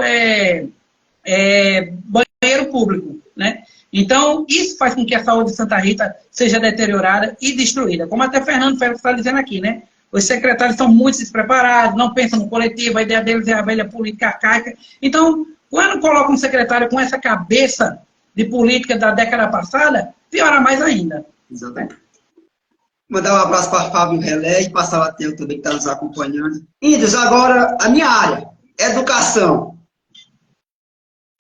banheiro público. Né? Então, isso faz com que a saúde de Santa Rita seja deteriorada e destruída. Como até Fernando Félix está dizendo aqui, né? Os secretários estão muito despreparados, não pensam no coletivo, a ideia deles é a velha política arcaica. Então, quando coloca um secretário com essa cabeça de política da década passada, piora mais ainda. Exatamente. Mandar um abraço para Fábio Relé e para a Salatel também, que está nos acompanhando. Índios, agora, a minha área, educação.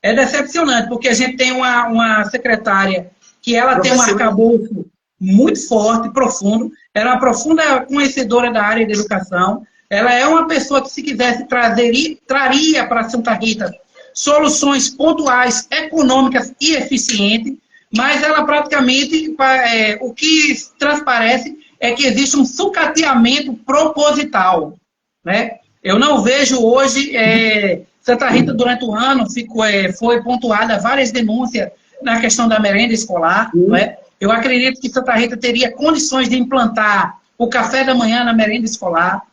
É decepcionante, porque a gente tem uma secretária que ela tem um arcabouço muito forte, profundo, ela é uma profunda conhecedora da área de educação, ela é uma pessoa que, se quisesse traria para Santa Rita soluções pontuais, econômicas e eficientes, mas ela praticamente, o que transparece é que existe um sucateamento proposital. Né? Eu não vejo hoje, Santa Rita durante o ano foi pontuada várias denúncias na questão da merenda escolar. Né? Eu acredito que Santa Rita teria condições de implantar o café da manhã na merenda escolar,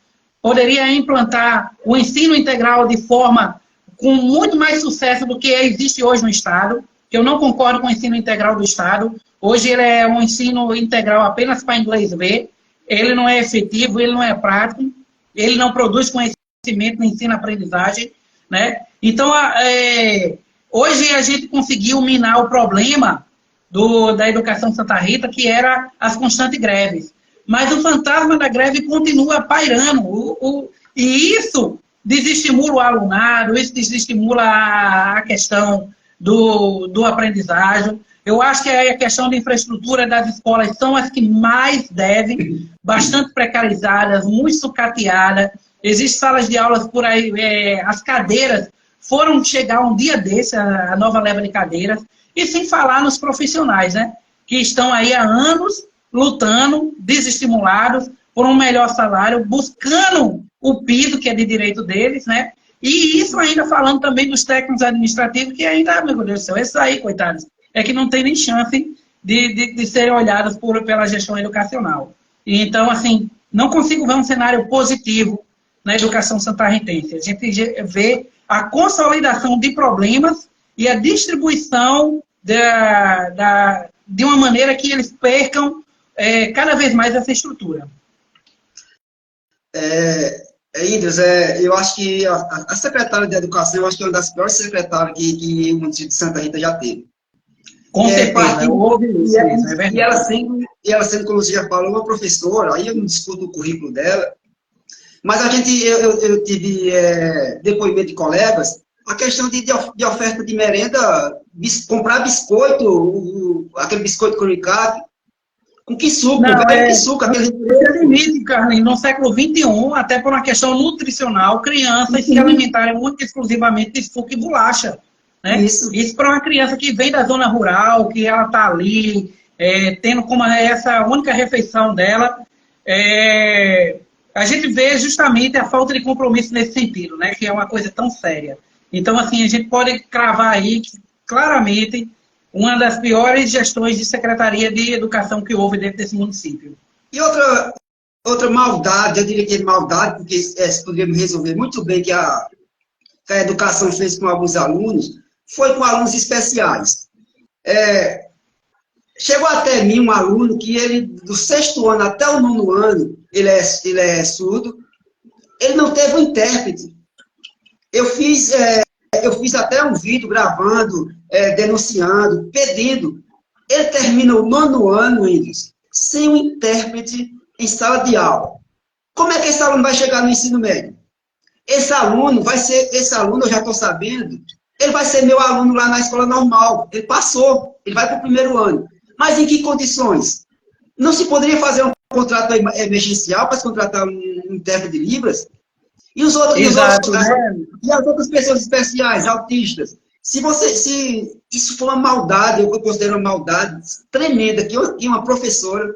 poderia implantar o ensino integral de forma com muito mais sucesso do que existe hoje no Estado, que eu não concordo com o ensino integral do Estado. Hoje ele é um ensino integral apenas para inglês ver, ele não é efetivo, ele não é prático, ele não produz conhecimento no ensino-aprendizagem. Né? Então, hoje a gente conseguiu minar o problema da educação Santa Rita, que era as constantes greves. Mas o fantasma da greve continua pairando. E isso desestimula o alunado, isso desestimula a questão do aprendizagem. Eu acho que a questão da infraestrutura das escolas são as que mais devem, bastante precarizadas, muito sucateadas. Existem salas de aulas por aí, as cadeiras foram chegar um dia desse, a nova leva de cadeiras, e sem falar nos profissionais, né? Que estão aí há anos lutando, desestimulados, por um melhor salário, buscando o piso que é de direito deles, né? E isso ainda falando também dos técnicos administrativos, que ainda, meu Deus do céu, esses aí, coitados, é que não tem nem chance de serem olhados pela gestão educacional. E, então, assim, não consigo ver um cenário positivo na educação santarrentense. A gente vê a consolidação de problemas e a distribuição de uma maneira que eles percam cada vez mais essa estrutura. Idris, eu acho que a secretária de Educação, eu acho que é uma das piores secretárias que o município de Santa Rita já teve. Com certeza, houve isso, é verdade. E ela sendo, como você já falou, uma professora, aí eu não discuto o currículo dela, mas eu tive depoimento de colegas, a questão de oferta de merenda, comprar biscoito, aquele biscoito curicato, com que suco, que suco. Esse limite, Carlinhos, no século XXI, até por uma questão nutricional, crianças se alimentarem muito exclusivamente de suco e bolacha. Né? Isso para uma criança que vem da zona rural, que ela está ali, tendo como essa única refeição dela, a gente vê justamente a falta de compromisso nesse sentido, né? Que é uma coisa tão séria. Então, assim, a gente pode cravar aí que, claramente, uma das piores gestões de Secretaria de Educação que houve dentro desse município. E outra maldade, eu diria que é maldade, porque poderíamos resolver muito bem que a educação fez com alguns alunos, foi com alunos especiais. Chegou até mim um aluno que ele, do 6º ano até o 9º ano, ele é surdo, ele não teve um intérprete. Eu fiz até um vídeo gravando, denunciando, pedindo. Ele termina o 9º ano, Ingrid, sem um intérprete em sala de aula. Como é que esse aluno vai chegar no ensino médio? Esse aluno, eu já estou sabendo, ele vai ser meu aluno lá na escola normal. Ele passou, ele vai para o 1º ano. Mas em que condições? Não se poderia fazer um contrato emergencial para se contratar um intérprete de Libras? E as outras pessoas especiais, autistas? Se isso for uma maldade, eu considero uma maldade tremenda que uma professora,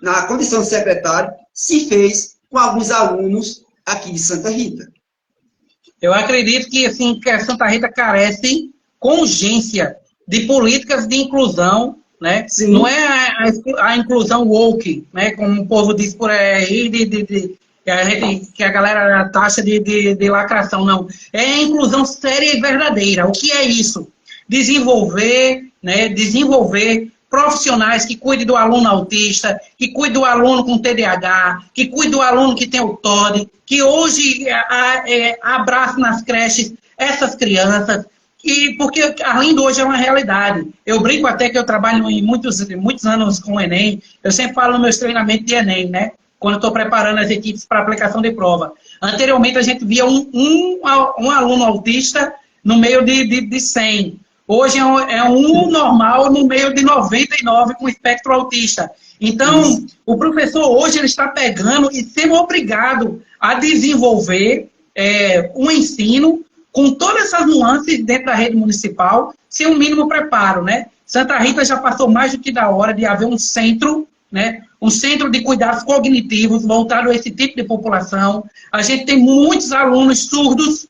na condição de secretária, se fez com alguns alunos aqui de Santa Rita. Eu acredito que, assim, que a Santa Rita carece com urgência de políticas de inclusão, né? Sim. Não é a inclusão woke, né? Como o povo diz por aí, que a galera taxa de lacração, não. É a inclusão séria e verdadeira. O que é isso? Desenvolver profissionais que cuidem do aluno autista, que cuidem do aluno com TDAH, que cuidem do aluno que tem o TOD, que hoje abraçem nas creches essas crianças, porque além de hoje é uma realidade. Eu brinco até que eu trabalho em muitos anos com o Enem, eu sempre falo nos meus treinamentos de Enem, né? Quando eu estou preparando as equipes para aplicação de prova. Anteriormente a gente via um aluno autista no meio de 100. Hoje é um normal no meio de 99 com espectro autista. Então, o professor hoje ele está pegando e sendo obrigado a desenvolver um ensino com todas essas nuances dentro da rede municipal, sem um mínimo preparo, né? Santa Rita já passou mais do que da hora de haver um centro, né? Um centro de cuidados cognitivos voltado a esse tipo de população. A gente tem muitos alunos surdos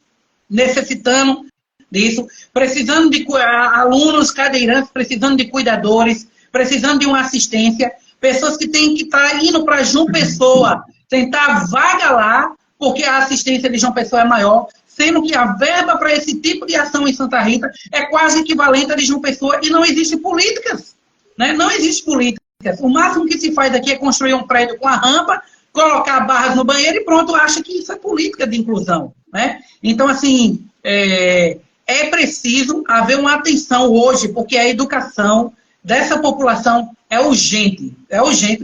necessitando disso, precisando de alunos cadeirantes, precisando de cuidadores, precisando de uma assistência, pessoas que têm que estar indo para João Pessoa, tentar vaga lá, porque a assistência de João Pessoa é maior, sendo que a verba para esse tipo de ação em Santa Rita é quase equivalente à de João Pessoa e não existem políticas, né? Não existe políticas. O máximo que se faz aqui é construir um prédio com a rampa, colocar barras no banheiro e pronto, acha que isso é política de inclusão, né? Então, assim, é preciso haver uma atenção hoje, porque a educação dessa população é urgente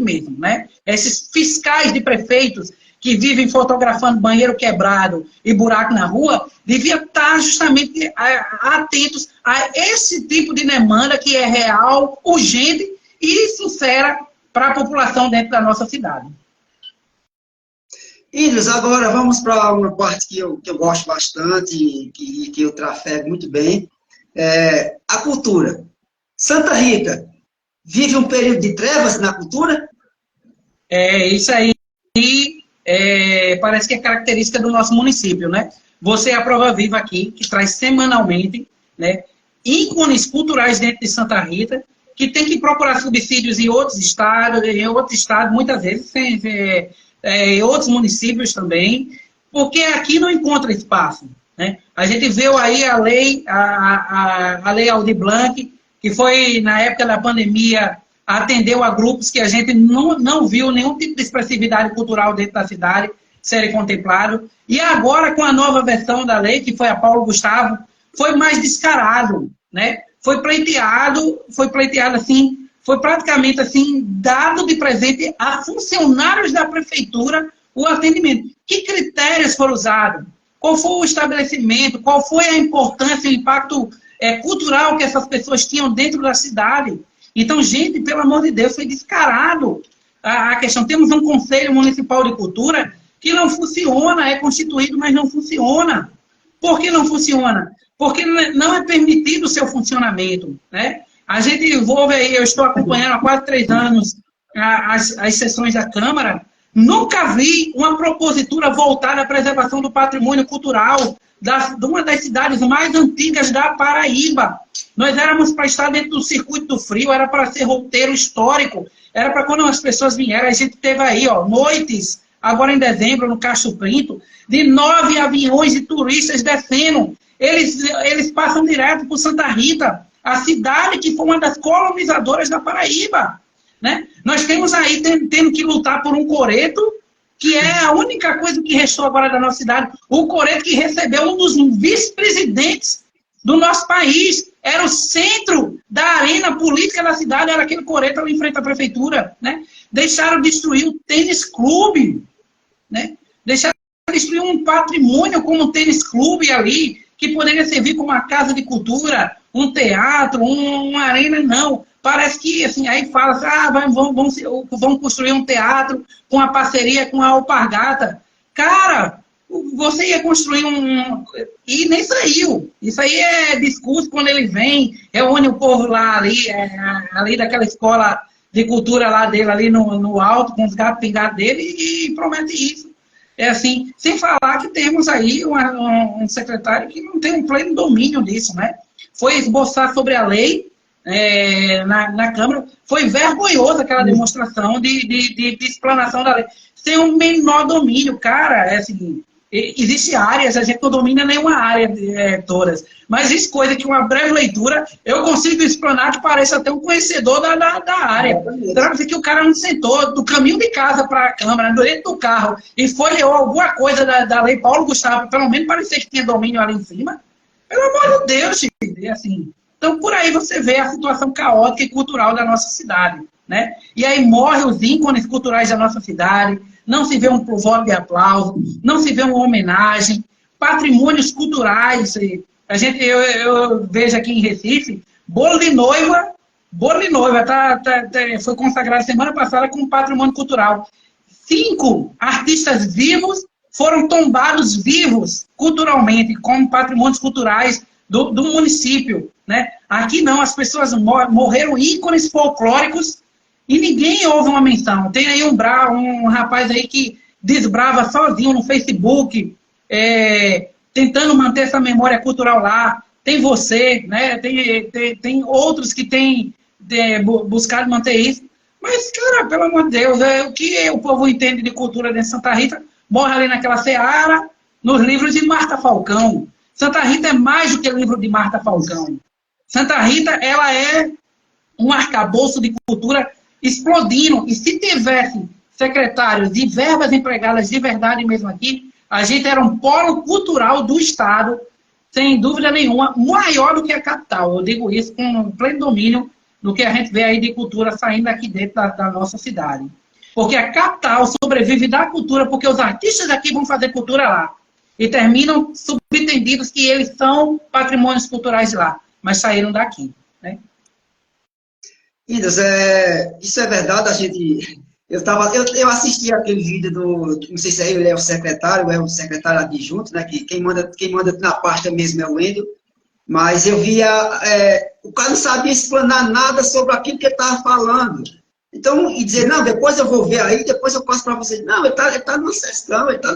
mesmo, né? Esses fiscais de prefeitos que vivem fotografando banheiro quebrado e buraco na rua, deviam estar justamente atentos a esse tipo de demanda que é real, urgente e sincera para a população dentro da nossa cidade. Ilhos, agora vamos para uma parte que eu gosto bastante e que eu trafego muito bem, a cultura. Santa Rita vive um período de trevas na cultura? Isso aí parece que é característica do nosso município, né? Você é a prova viva aqui, que traz semanalmente, né, ícones culturais dentro de Santa Rita, que tem que procurar subsídios em outros estados, muitas vezes, em outros municípios também, porque aqui não encontra espaço, né? A gente viu aí a lei Aldir Blanc, que foi, na época da pandemia, atendeu a grupos que a gente não viu nenhum tipo de expressividade cultural dentro da cidade serem contemplados. E agora, com a nova versão da lei, que foi a Paulo Gustavo, foi mais descarado, né? Foi pleiteado assim, foi praticamente assim, dado de presente a funcionários da prefeitura o atendimento. Que critérios foram usados? Qual foi o estabelecimento? Qual foi a importância, o impacto cultural que essas pessoas tinham dentro da cidade? Então, gente, pelo amor de Deus, foi descarado a questão. Temos um Conselho Municipal de Cultura que não funciona, é constituído, mas não funciona. Por que não funciona? Porque não é permitido o seu funcionamento, né? A gente envolve aí, eu estou acompanhando há quase 3 anos as sessões da Câmara, nunca vi uma propositura voltada à preservação do patrimônio cultural de uma das cidades mais antigas da Paraíba. Nós éramos para estar dentro do Circuito do Frio, era para ser roteiro histórico, era para quando as pessoas vieram, a gente teve aí, noites, agora em dezembro, no Castro Pinto, de 9 aviões de turistas descendo. Eles passam direto por Santa Rita, a cidade que foi uma das colonizadoras da Paraíba, né? Nós temos aí tendo que lutar por um coreto, que é a única coisa que restou agora da nossa cidade. O coreto que recebeu um dos vice-presidentes do nosso país. Era o centro da arena política da cidade, era aquele coreto ali em frente à prefeitura, né? Deixaram destruir o tênis clube, né? Deixaram destruir um patrimônio como o tênis clube ali, que poderia servir como uma casa de cultura, um teatro, uma arena, não. Parece que, assim, aí fala assim, vamos construir um teatro com a parceria com a Alpargata. Cara, você ia construir e nem saiu. Isso aí é discurso quando ele vem, reúne o povo lá ali daquela escola de cultura lá dele, ali no alto, com os gatos pingados dele, e promete isso. É assim, sem falar que temos aí um secretário que não tem um pleno domínio disso, né? Foi esboçar sobre a lei na Câmara, foi vergonhosa aquela demonstração de explanação da lei, sem o menor domínio, cara, assim, existe áreas, a gente não domina nenhuma área todas, mas existe coisa que uma breve leitura eu consigo explanar que parece até um conhecedor da área. Então, que o cara não sentou do caminho de casa para a Câmara, dentro do carro, e folheou alguma coisa da lei Paulo Gustavo, pelo menos parecia que tinha domínio ali em cima. Pelo amor de Deus, gente, assim. Então, por aí você vê a situação caótica e cultural da nossa cidade, né? E aí morrem os ícones culturais da nossa cidade, não se vê um voto de aplauso, não se vê uma homenagem, patrimônios culturais. Eu vejo aqui em Recife, bolo de noiva foi consagrado semana passada como patrimônio cultural. 5 artistas vivos foram tombados vivos culturalmente, como patrimônios culturais do município, né? Aqui não, as pessoas morreram ícones folclóricos e ninguém ouve uma menção. Tem aí um rapaz aí que desbrava sozinho no Facebook, tentando manter essa memória cultural lá. Tem você, né? Tem outros que têm buscado manter isso. Mas, cara, pelo amor de Deus, o que o povo entende de cultura dentro de Santa Rita morre ali naquela seara, nos livros de Marta Falcão. Santa Rita é mais do que livro de Marta Falcão. Santa Rita, ela é um arcabouço de cultura explodindo. E se tivesse secretários e verbas empregadas de verdade mesmo aqui, a gente era um polo cultural do Estado, sem dúvida nenhuma, maior do que a capital. Eu digo isso com pleno domínio do que a gente vê aí de cultura saindo aqui dentro da nossa cidade. Porque a capital sobrevive da cultura, porque os artistas aqui vão fazer cultura lá. E terminam subentendidos que eles são patrimônios culturais de lá, mas saíram daqui, né? Indas, isso é verdade, a gente... Eu assisti aquele vídeo do... Não sei se ele é o secretário, ou é o secretário adjunto, né? Que quem manda na pasta mesmo é o Wendel. Mas eu via... o cara não sabia explanar nada sobre aquilo que ele estava falando. Então, e dizer, não, depois eu vou ver aí, depois eu passo para vocês. Não, ele tá numa sessão, ele tá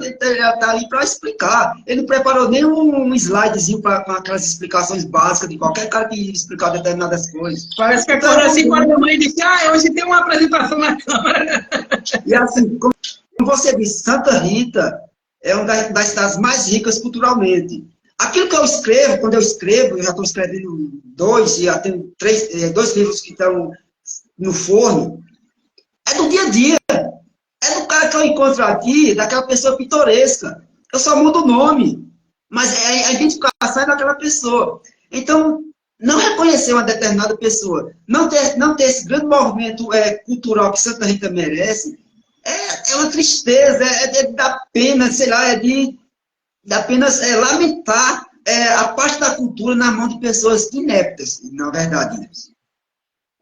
ali para explicar. Ele não preparou nem um slidezinho com aquelas explicações básicas de qualquer cara que explicar determinadas coisas. Parece que Então, acordou 5 horas da manhã e disse, hoje tem uma apresentação na Câmara. E assim, como você disse, Santa Rita é uma das cidades mais ricas culturalmente. Aquilo que eu escrevo, quando eu escrevo, eu já estou escrevendo 2, e já tenho 2 livros que estão no forno, é do dia a dia. É do cara que eu encontro aqui, daquela pessoa pitoresca. Eu só mudo o nome, mas a identificação é daquela pessoa. Então, não reconhecer uma determinada pessoa, não ter esse grande movimento cultural que Santa Rita merece, é uma tristeza, é da pena, sei lá, de apenas lamentar a parte da cultura na mão de pessoas ineptas, na verdade.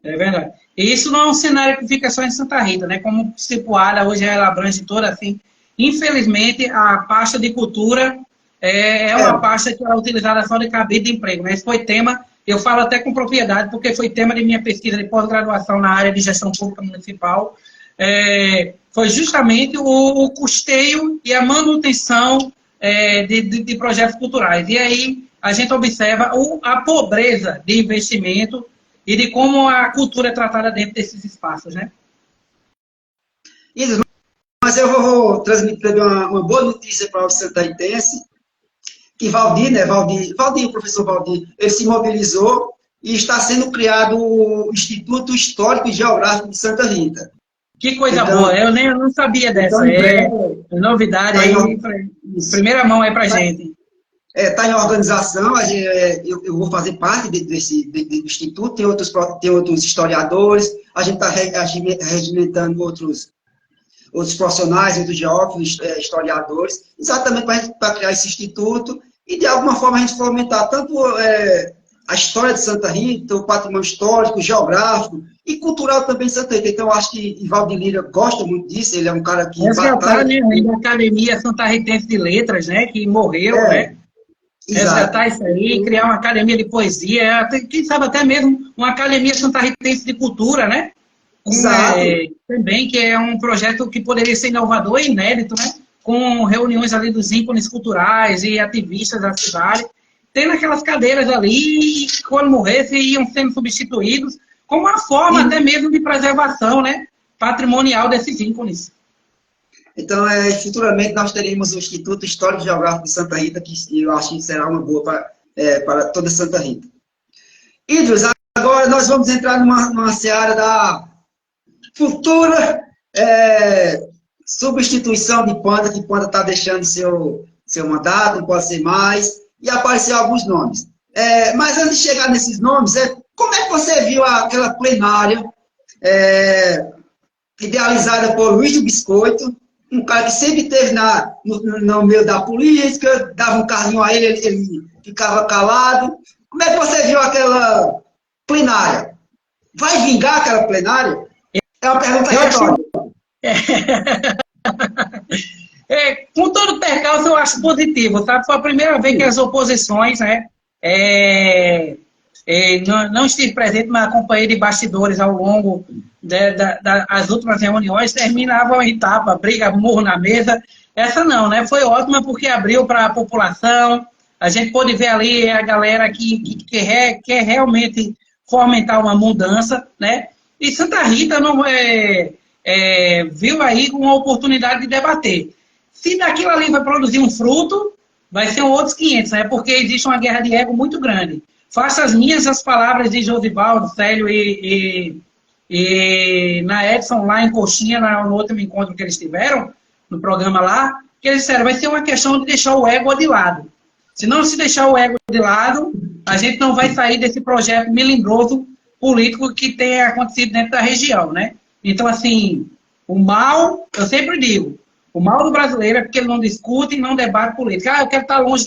É verdade. E isso não é um cenário que fica só em Santa Rita, né? Como Cipualha, hoje ela abrange toda, assim. Infelizmente, a pasta de cultura é uma pasta que é utilizada só de cabide de emprego, né? Esse foi tema, eu falo até com propriedade, porque foi tema de minha pesquisa de pós-graduação na área de gestão pública municipal. Foi justamente o custeio e a manutenção de projetos culturais. E aí a gente observa a pobreza de investimento e de como a cultura é tratada dentro desses espaços, né? Isso, mas eu vou transmitir também uma boa notícia para o santaritense, que Valdir, né, o professor Valdir, ele se mobilizou e está sendo criado o Instituto Histórico e Geográfico de Santa Rita. Que coisa boa, eu não sabia dessa, então, novidade aí, primeira mão aí para gente. Está em organização, eu vou fazer parte do Instituto, tem outros historiadores, a gente está regimentando outros profissionais, outros geógrafos, historiadores, exatamente para criar esse instituto e, de alguma forma, a gente fomentar tanto a história de Santa Rita, o patrimônio histórico, geográfico e cultural também de Santa Rita. Então, acho que Valdir Lira gosta muito disso, ele é um cara que... Resgatar, né, da Academia Santa Ritense de Letras, né, que morreu, né? Resgatar isso aí, criar uma academia de poesia, quem sabe até mesmo uma academia santarritense de cultura, né? Também, que é um projeto que poderia ser inovador e inédito, né? Com reuniões ali dos ícones culturais e ativistas da cidade, tendo aquelas cadeiras ali, e quando morressem, iam sendo substituídos, como uma forma até mesmo de preservação, né? Patrimonial desses ícones. Então, futuramente nós teremos o Instituto Histórico e Geográfico de Santa Rita, que eu acho que será uma boa para toda Santa Rita. Idris, agora nós vamos entrar numa seara da futura substituição de Panda, que Panda está deixando seu mandato, não pode ser mais, e apareceram alguns nomes. Mas antes de chegar nesses nomes, como é que você viu aquela plenária idealizada por Luiz do Biscoito, um cara que sempre esteve no meio da política, dava um carrinho a ele ficava calado. Como é que você viu aquela plenária? Vai vingar aquela plenária? É uma pergunta retórica. Com todo percalço, eu acho positivo, sabe? Foi a primeira vez que as oposições, né, não estive presente, mas acompanhei de bastidores ao longo das últimas reuniões, terminavam em tapa, briga, murro na mesa. Essa não, né? Foi ótima porque abriu para a população, a gente pôde ver ali a galera que quer realmente fomentar uma mudança, né? E Santa Rita não viu aí uma oportunidade de debater. Se daquilo ali vai produzir um fruto, vai ser outros 500, né? Porque existe uma guerra de ego muito grande. Faço as minhas as palavras de Josivaldo, Célio e na Edson, lá em Coxinha, no último encontro que eles tiveram, no programa lá, que eles disseram, vai ser uma questão de deixar o ego de lado. Se não se deixar o ego de lado, a gente não vai sair desse projeto melindroso político que tem acontecido dentro da região, né? Então, assim, O mal, eu sempre digo, o mal do brasileiro é porque ele não discute e não debate política. Ah, eu quero estar longe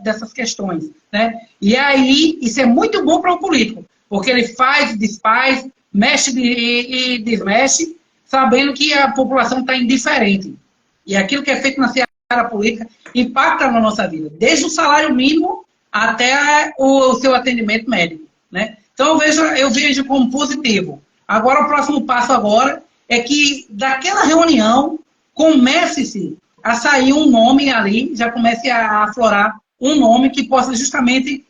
dessas questões, né? E aí, isso é muito bom para o político, porque ele faz, desfaz, mexe e desmexe, sabendo que a população está indiferente. E aquilo que é feito na seara política impacta na nossa vida, desde o salário mínimo até o seu atendimento médico, né? Então, eu vejo como positivo. Agora, o próximo passo agora é que daquela reunião comece-se a sair um nome ali, já comece a aflorar um nome que possa justamente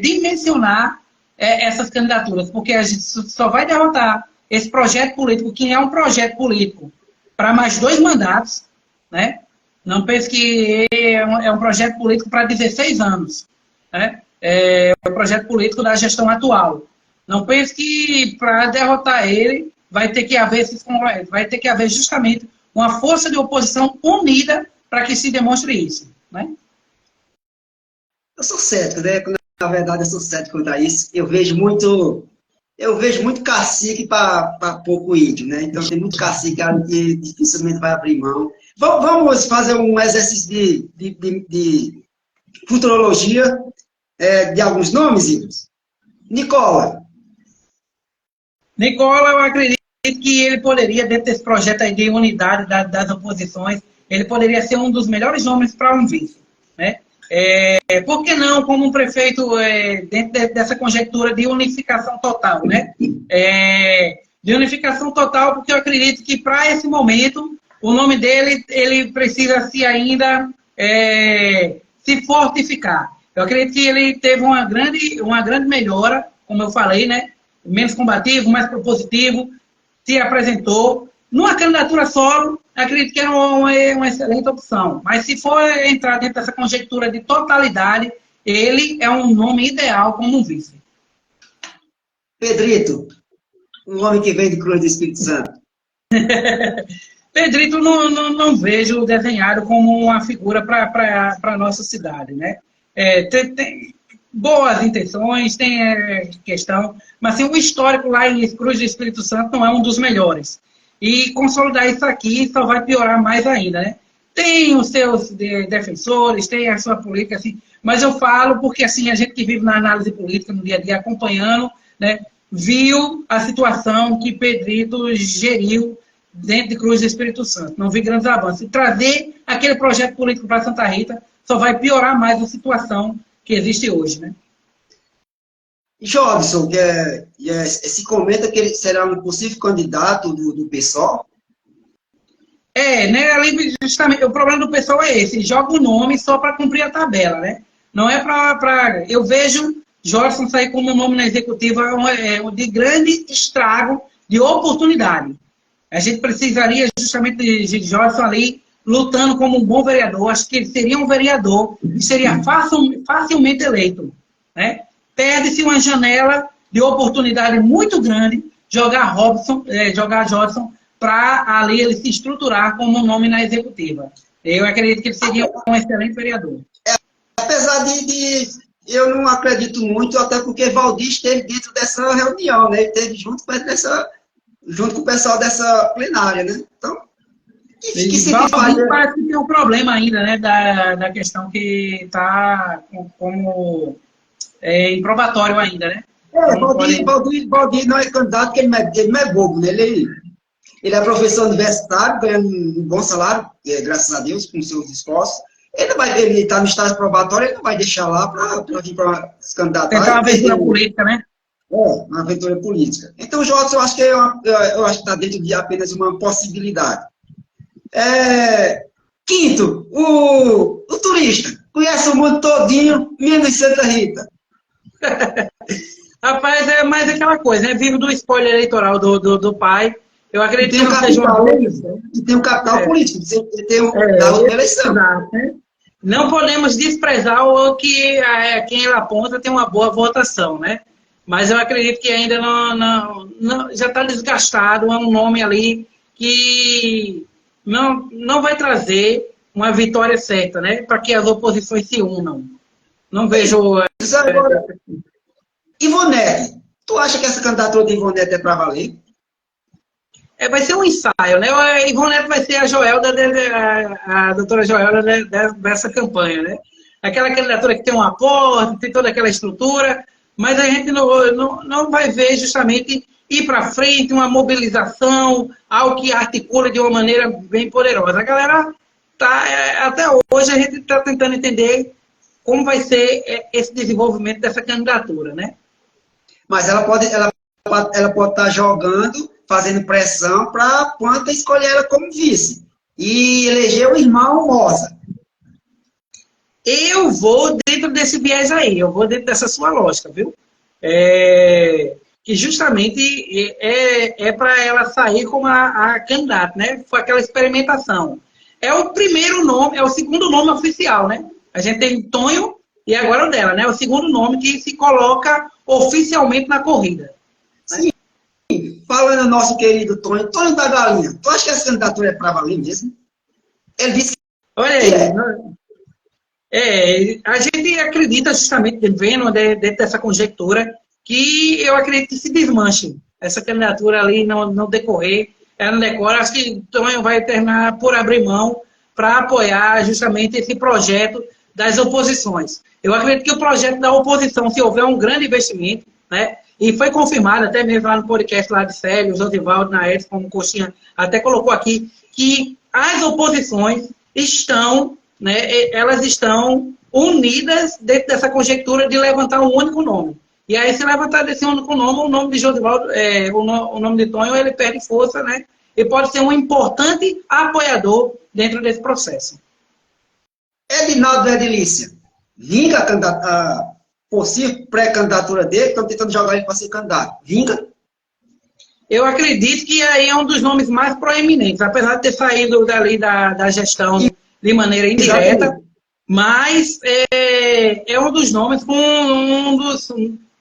dimensionar essas candidaturas, porque a gente só vai derrotar esse projeto político, que é um projeto político para mais 2 mandatos, né? Não pense que é um projeto político para 16 anos, né? É um projeto político da gestão atual. Não pense que para derrotar ele vai ter que haver justamente uma força de oposição unida para que se demonstre isso, né? Eu sou cético, né? Na verdade, eu sou cético quanto a isso. Eu vejo muito cacique para pouco índio, né? Então, tem muito cacique que dificilmente vai abrir mão. Vamos fazer um exercício de futurologia de alguns nomes, Igor? Nicola, eu acredito que ele poderia, dentro desse projeto aí de unidade das oposições, ele poderia ser um dos melhores nomes para um vice, né? Por que não como um prefeito dentro dessa conjectura de unificação total, né? De unificação total, porque eu acredito que para esse momento o nome dele ele precisa ainda se fortificar. Eu acredito que ele teve uma grande melhora, como eu falei, né? Menos combativo, mais propositivo, se apresentou. Numa candidatura solo, acredito que é uma excelente opção. Mas se for entrar dentro dessa conjectura de totalidade, ele é um nome ideal como um vice. Pedrito, um homem que vem de Cruz do Espírito Santo. Pedrito não vejo desenhado como uma figura para a nossa cidade, né? Tem boas intenções, tem questão, mas assim, o histórico lá em Cruz do Espírito Santo não é um dos melhores. E consolidar isso aqui só vai piorar mais ainda, né? Tem os seus defensores, tem a sua política, assim, mas eu falo porque assim, a gente que vive na análise política no dia a dia, acompanhando, né, viu a situação que Pedrito geriu dentro de Cruz do Espírito Santo. Não vi grandes avanços. E trazer aquele projeto político para Santa Rita só vai piorar mais a situação que existe hoje, né? Jobson, se comenta que ele será um possível candidato do PSOL. Né? Ali, justamente, o problema do pessoal é esse, joga o nome só para cumprir a tabela, né? Não é para... Eu vejo Jobson sair como um nome na executiva de grande estrago de oportunidade. A gente precisaria justamente de Jobson ali lutando como um bom vereador. Acho que ele seria um vereador e seria facilmente eleito, né? Perde-se uma janela de oportunidade muito grande jogar Jobson para ali ele se estruturar como um nome na executiva. Eu acredito que ele seria um excelente vereador. Apesar eu não acredito muito, até porque Valdir esteve dentro dessa reunião, né? Ele esteve junto com o pessoal dessa plenária, né? Então, Valdir parece que tem um problema ainda, né? Da questão que está como improbatório ainda, né? Valdir não é candidato, porque ele não é bobo, né? Ele é professor universitário, ganhando um bom salário, graças a Deus, com seus esforços. Ele está no estágio probatório, ele não vai deixar lá para vir para se candidatar. Tentar uma aventura política, né? Uma aventura política. Então, Jobson, eu acho que está dentro de apenas uma possibilidade. Quinto, o turista. Conhece o mundo todinho, menos Santa Rita. Rapaz, é mais aquela coisa, né? Vivo do spoiler eleitoral do pai. Eu acredito que não seja uma e tem um capital político, tem da eleição. Né? Não podemos desprezar o que quem ele aponta tem uma boa votação, né? Mas eu acredito que ainda não já está desgastado, é um nome ali que não vai trazer uma vitória certa, né? Para que as oposições se unam. Não vejo... Agora, Ivonete, tu acha que essa candidatura de Ivonete é para valer? vai ser um ensaio, né? A Ivone Neto vai ser a Joelda, a doutora Joelda dessa campanha, né? Aquela candidatura que tem um aporte, tem toda aquela estrutura, mas a gente não vai ver justamente ir para frente, uma mobilização, algo que articula de uma maneira bem poderosa. A galera até hoje a gente está tentando entender como vai ser esse desenvolvimento dessa candidatura, né? Mas ela pode estar jogando, fazendo pressão para a Panta escolher ela como vice. E eleger o irmão Moza. Eu vou dentro desse viés aí, eu vou dentro dessa sua lógica, viu? Que justamente é para ela sair como a candidata, né? Foi aquela experimentação. É o primeiro nome, é o segundo nome oficial, né? A gente tem Tonho e agora o dela, né? O segundo nome que se coloca oficialmente na corrida. Sim. Falando no nosso querido Tonho da Galinha, tu acha que essa candidatura é para valer mesmo? Ele disse que olha aí, a gente acredita justamente, vendo dentro dessa conjectura, que eu acredito que se desmanche essa candidatura ali não decorrer, ela não decora, acho que Tonho vai terminar por abrir mão para apoiar justamente esse projeto das oposições. Eu acredito que o projeto da oposição, se houver um grande investimento, né, e foi confirmado até mesmo lá no podcast lá de Célio, o Josivaldo Naes, como Coxinha até colocou aqui, que as oposições estão, né, elas estão unidas dentro dessa conjectura de levantar um único nome. E aí, se levantar desse único nome, o nome de Josivaldo, o nome de Tonho, ele perde força, né? E pode ser um importante apoiador dentro desse processo. Edinaldo Edilícia, vinga a possível pré-candidatura dele, estão tentando jogar ele para ser candidato. Vinga? Eu acredito que aí é um dos nomes mais proeminentes, apesar de ter saído dali da gestão de maneira indireta, exatamente. Mas é um dos nomes com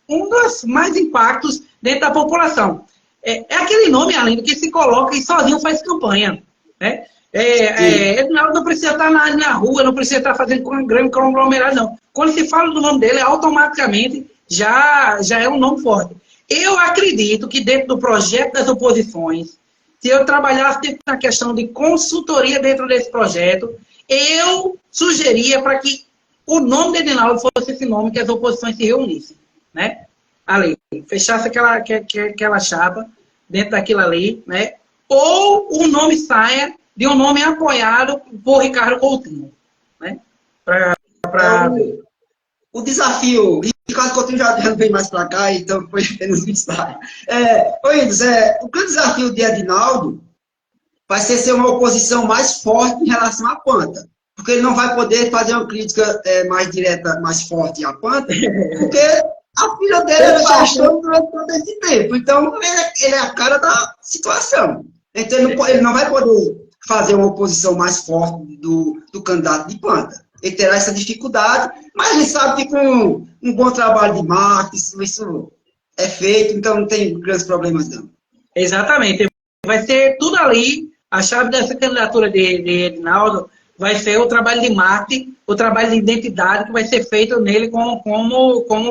um dos mais impactos dentro da população. É aquele nome, além do que se coloca e sozinho faz campanha. Né? Edinaldo não precisa estar na rua, não precisa estar fazendo um grande conglomerado, não. Quando se fala do nome dele, automaticamente já é um nome forte. Eu acredito que dentro do projeto das oposições, se eu trabalhasse dentro da questão de consultoria dentro desse projeto, eu sugeria para que o nome de Edinaldo fosse esse nome que as oposições se reunissem. Né? Ali, fechasse aquela chapa dentro daquilo ali, né? Ou o nome saia de um nome apoiado por Ricardo Coutinho. Né? O desafio, Ricardo Coutinho já não vem mais para cá, então foi apenas um ensaio. O grande desafio de Edinaldo vai ser uma oposição mais forte em relação à Panta. Porque ele não vai poder fazer uma crítica mais direta, mais forte à Panta, porque a filha dele já achou durante todo esse tempo. Então, ele é a cara da situação. Então, ele não vai poder fazer uma oposição mais forte do candidato de Panta. Ele terá essa dificuldade, mas ele sabe que com um bom trabalho de marketing, isso é feito, então não tem grandes problemas, não. Exatamente. Vai ser tudo ali. A chave dessa candidatura de Edinaldo vai ser o trabalho de marketing, o trabalho de identidade que vai ser feito nele como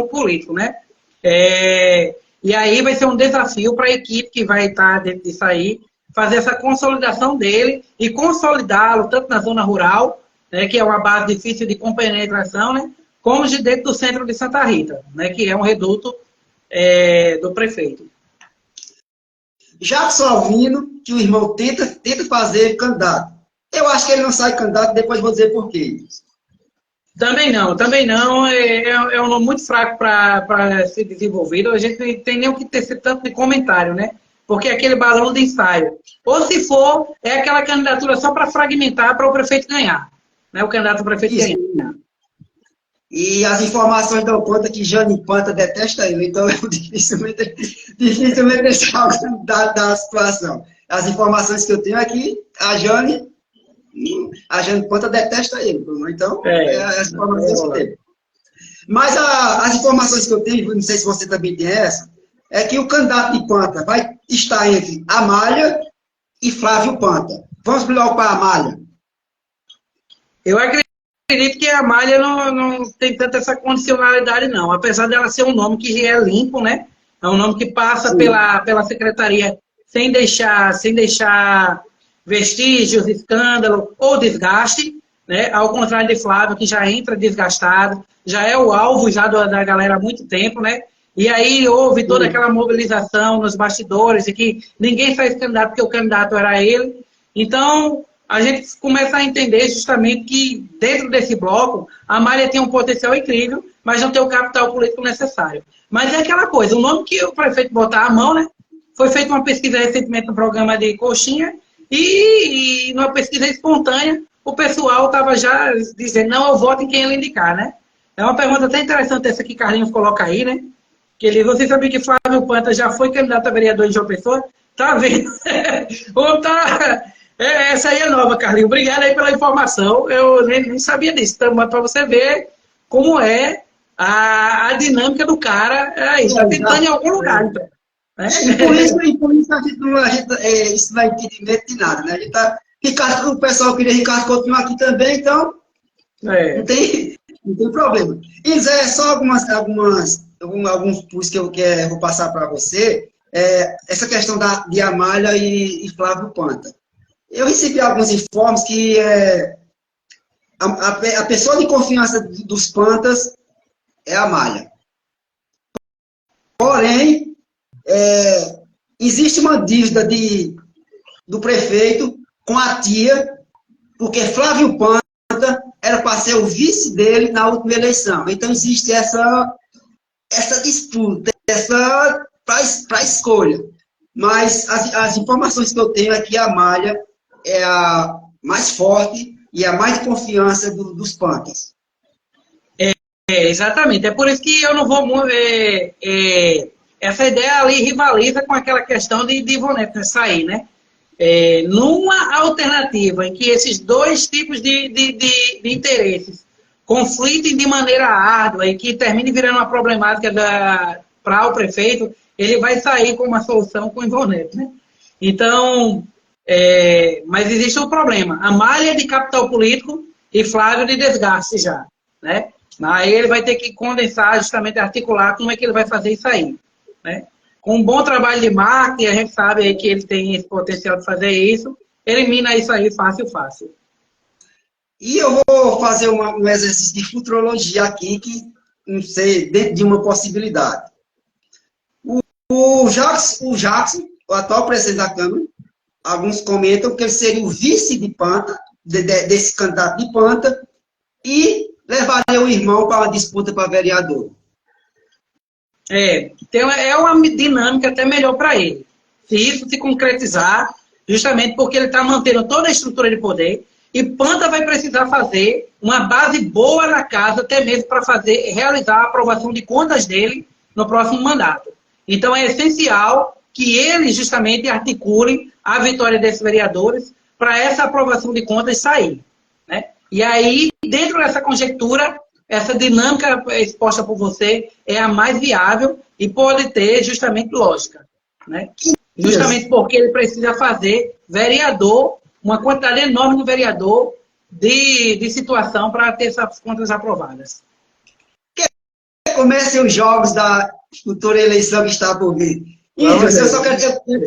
político, né? E aí vai ser um desafio para a equipe que vai estar dentro disso aí, fazer essa consolidação dele e consolidá-lo tanto na zona rural, né, que é uma base difícil de compenetração, né, como de dentro do centro de Santa Rita, né, que é um reduto do prefeito. Jackson Alvino, que o irmão tenta fazer candidato. Eu acho que ele não sai candidato, depois vou dizer por quê. Também não. É um nome muito fraco para ser desenvolvido. A gente não tem nem o que tecer tanto de comentário, né? Porque é aquele balão de ensaio. Ou se for, é aquela candidatura só para fragmentar para o prefeito ganhar. Né? O candidato ao prefeito ganhar. E as informações dão conta que Jane Panta detesta ele, então dificilmente ele salga da situação. As informações que eu tenho aqui, a Jane Panta detesta ele, então as informações que eu tenho. Mas as informações que eu tenho, não sei se você também tem essa, é que o candidato de Panta vai estar entre Amália e Flávio Panta. Vamos logo para a Amália. Eu acredito que a Amália não tem tanta essa condicionalidade, não. Apesar dela ser um nome que é limpo, né? É um nome que passa pela Secretaria sem deixar vestígios, escândalo ou desgaste, né? Ao contrário de Flávio, que já entra desgastado, já é o alvo já da galera há muito tempo, né? E aí houve toda aquela mobilização nos bastidores e que ninguém fez candidato porque o candidato era ele. Então, a gente começa a entender justamente que dentro desse bloco, a Amália tem um potencial incrível, mas não tem o capital político necessário. Mas é aquela coisa, o nome que o prefeito botar à mão, né? Foi feita uma pesquisa recentemente no programa de Coxinha e numa pesquisa espontânea, o pessoal estava já dizendo, não, eu voto em quem ele indicar, né? É uma pergunta até interessante essa que Carlinhos coloca aí, né? Que ele, você sabia que Flávio Panta já foi candidato a vereador em João Pessoa? Tá vendo? Ou tá... essa aí é nova, Carlinhos. Obrigado aí pela informação. Eu nem sabia disso. Então, para você ver como é a dinâmica do cara. Aí, está tentando em algum lugar, então. Né? E por isso isso não é impedimento de nada, né? A gente tá, o pessoal queria Ricardo Coutinho aqui também, então não tem problema. E Zé, só alguns pontos que eu vou passar para você. Essa questão de Amália e Flávio Panta. Eu recebi alguns informes que a pessoa de confiança dos Pantas é a Amália. Porém, existe uma dívida do prefeito com a tia, porque Flávio Panta era para ser o vice dele na última eleição. Então, existe essa disputa, para a escolha. Mas as informações que eu tenho é que a Amália é a mais forte e a mais de confiança dos Pantas. Exatamente. É por isso que eu não vou... essa ideia ali rivaliza com aquela questão de Ivonete sair, né? Numa alternativa em que esses dois tipos de interesses conflitem de maneira árdua e que termine virando uma problemática para o prefeito, ele vai sair com uma solução com o Ivonete, né? Então, mas existe um problema. Amália é de capital político e Flávio de desgaste já, né? Aí ele vai ter que condensar, justamente articular como é que ele vai fazer isso aí, né? Com um bom trabalho de marketing, a gente sabe aí que ele tem esse potencial de fazer isso, elimina isso aí fácil. E eu vou fazer um exercício de futurologia aqui, que não sei, dentro de uma possibilidade. O Jackson, o atual presidente da Câmara, alguns comentam que ele seria o vice de Panta, desse candidato de Panta, e levaria o irmão para uma disputa para vereador. Então é uma dinâmica até melhor para ele. Se isso se concretizar, justamente porque ele está mantendo toda a estrutura de poder, e Panta vai precisar fazer uma base boa na casa, até mesmo para realizar a aprovação de contas dele no próximo mandato. Então é essencial que ele justamente articule a vitória desses vereadores para essa aprovação de contas sair, né? E aí, dentro dessa conjectura, essa dinâmica exposta por você é a mais viável e pode ter justamente lógica, né? Justamente porque ele precisa fazer vereador, uma quantidade enorme de vereador de situação para ter essas contas aprovadas. Comecem os jogos da futura eleição que está por vir. Eu só quero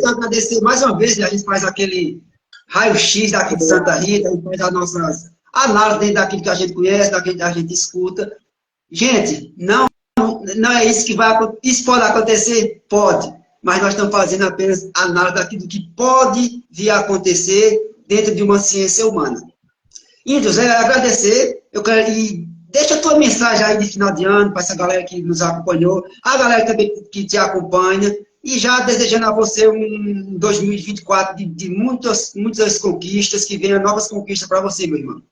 agradecer mais uma vez, a gente faz aquele raio-x daqui de Santa Rita, a gente faz as nossas análises dentro daquilo que a gente conhece, daquilo que a gente escuta. Gente, não é isso que vai acontecer. Isso pode acontecer? Pode. Mas nós estamos fazendo apenas análise daquilo que pode vir a acontecer dentro de uma ciência humana. Índios, agradecer. E deixa a tua mensagem aí de final de ano para essa galera que nos acompanhou, a galera também que te acompanha, e já desejando a você um 2024 de muitas conquistas, que venham novas conquistas para você, meu irmão.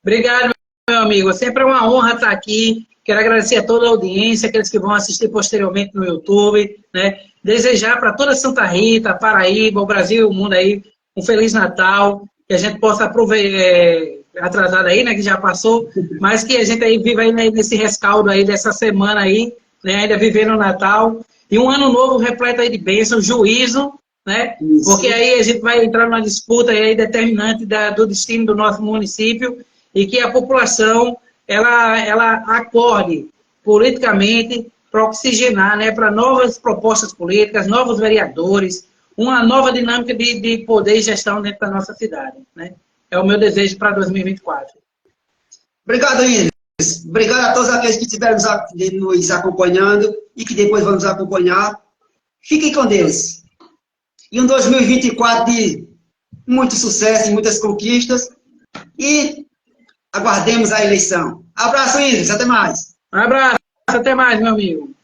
Obrigado, meu amigo. Sempre é uma honra estar aqui. Quero agradecer a toda a audiência, aqueles que vão assistir posteriormente no YouTube, né? Desejar para toda Santa Rita, Paraíba, o Brasil e o mundo aí, um Feliz Natal, que a gente possa aproveitar, atrasado aí, né, que já passou, mas que a gente aí viva aí nesse rescaldo aí dessa semana aí, né, ainda vivendo o Natal, e um ano novo repleto aí de bênção, juízo, né, isso. Porque aí a gente vai entrar numa disputa aí determinante do destino do nosso município, e que a população, ela acorde politicamente para oxigenar, né, para novas propostas políticas, novos vereadores, uma nova dinâmica de poder e gestão dentro da nossa cidade. Né? É o meu desejo para 2024. Obrigado, Iris. Obrigado a todos aqueles que estiveram nos acompanhando e que depois vão nos acompanhar. Fiquem com Deus. E um 2024 de muito sucesso e muitas conquistas. E aguardemos a eleição. Abraço, Iris. Até mais. Um abraço. Até mais, meu amigo.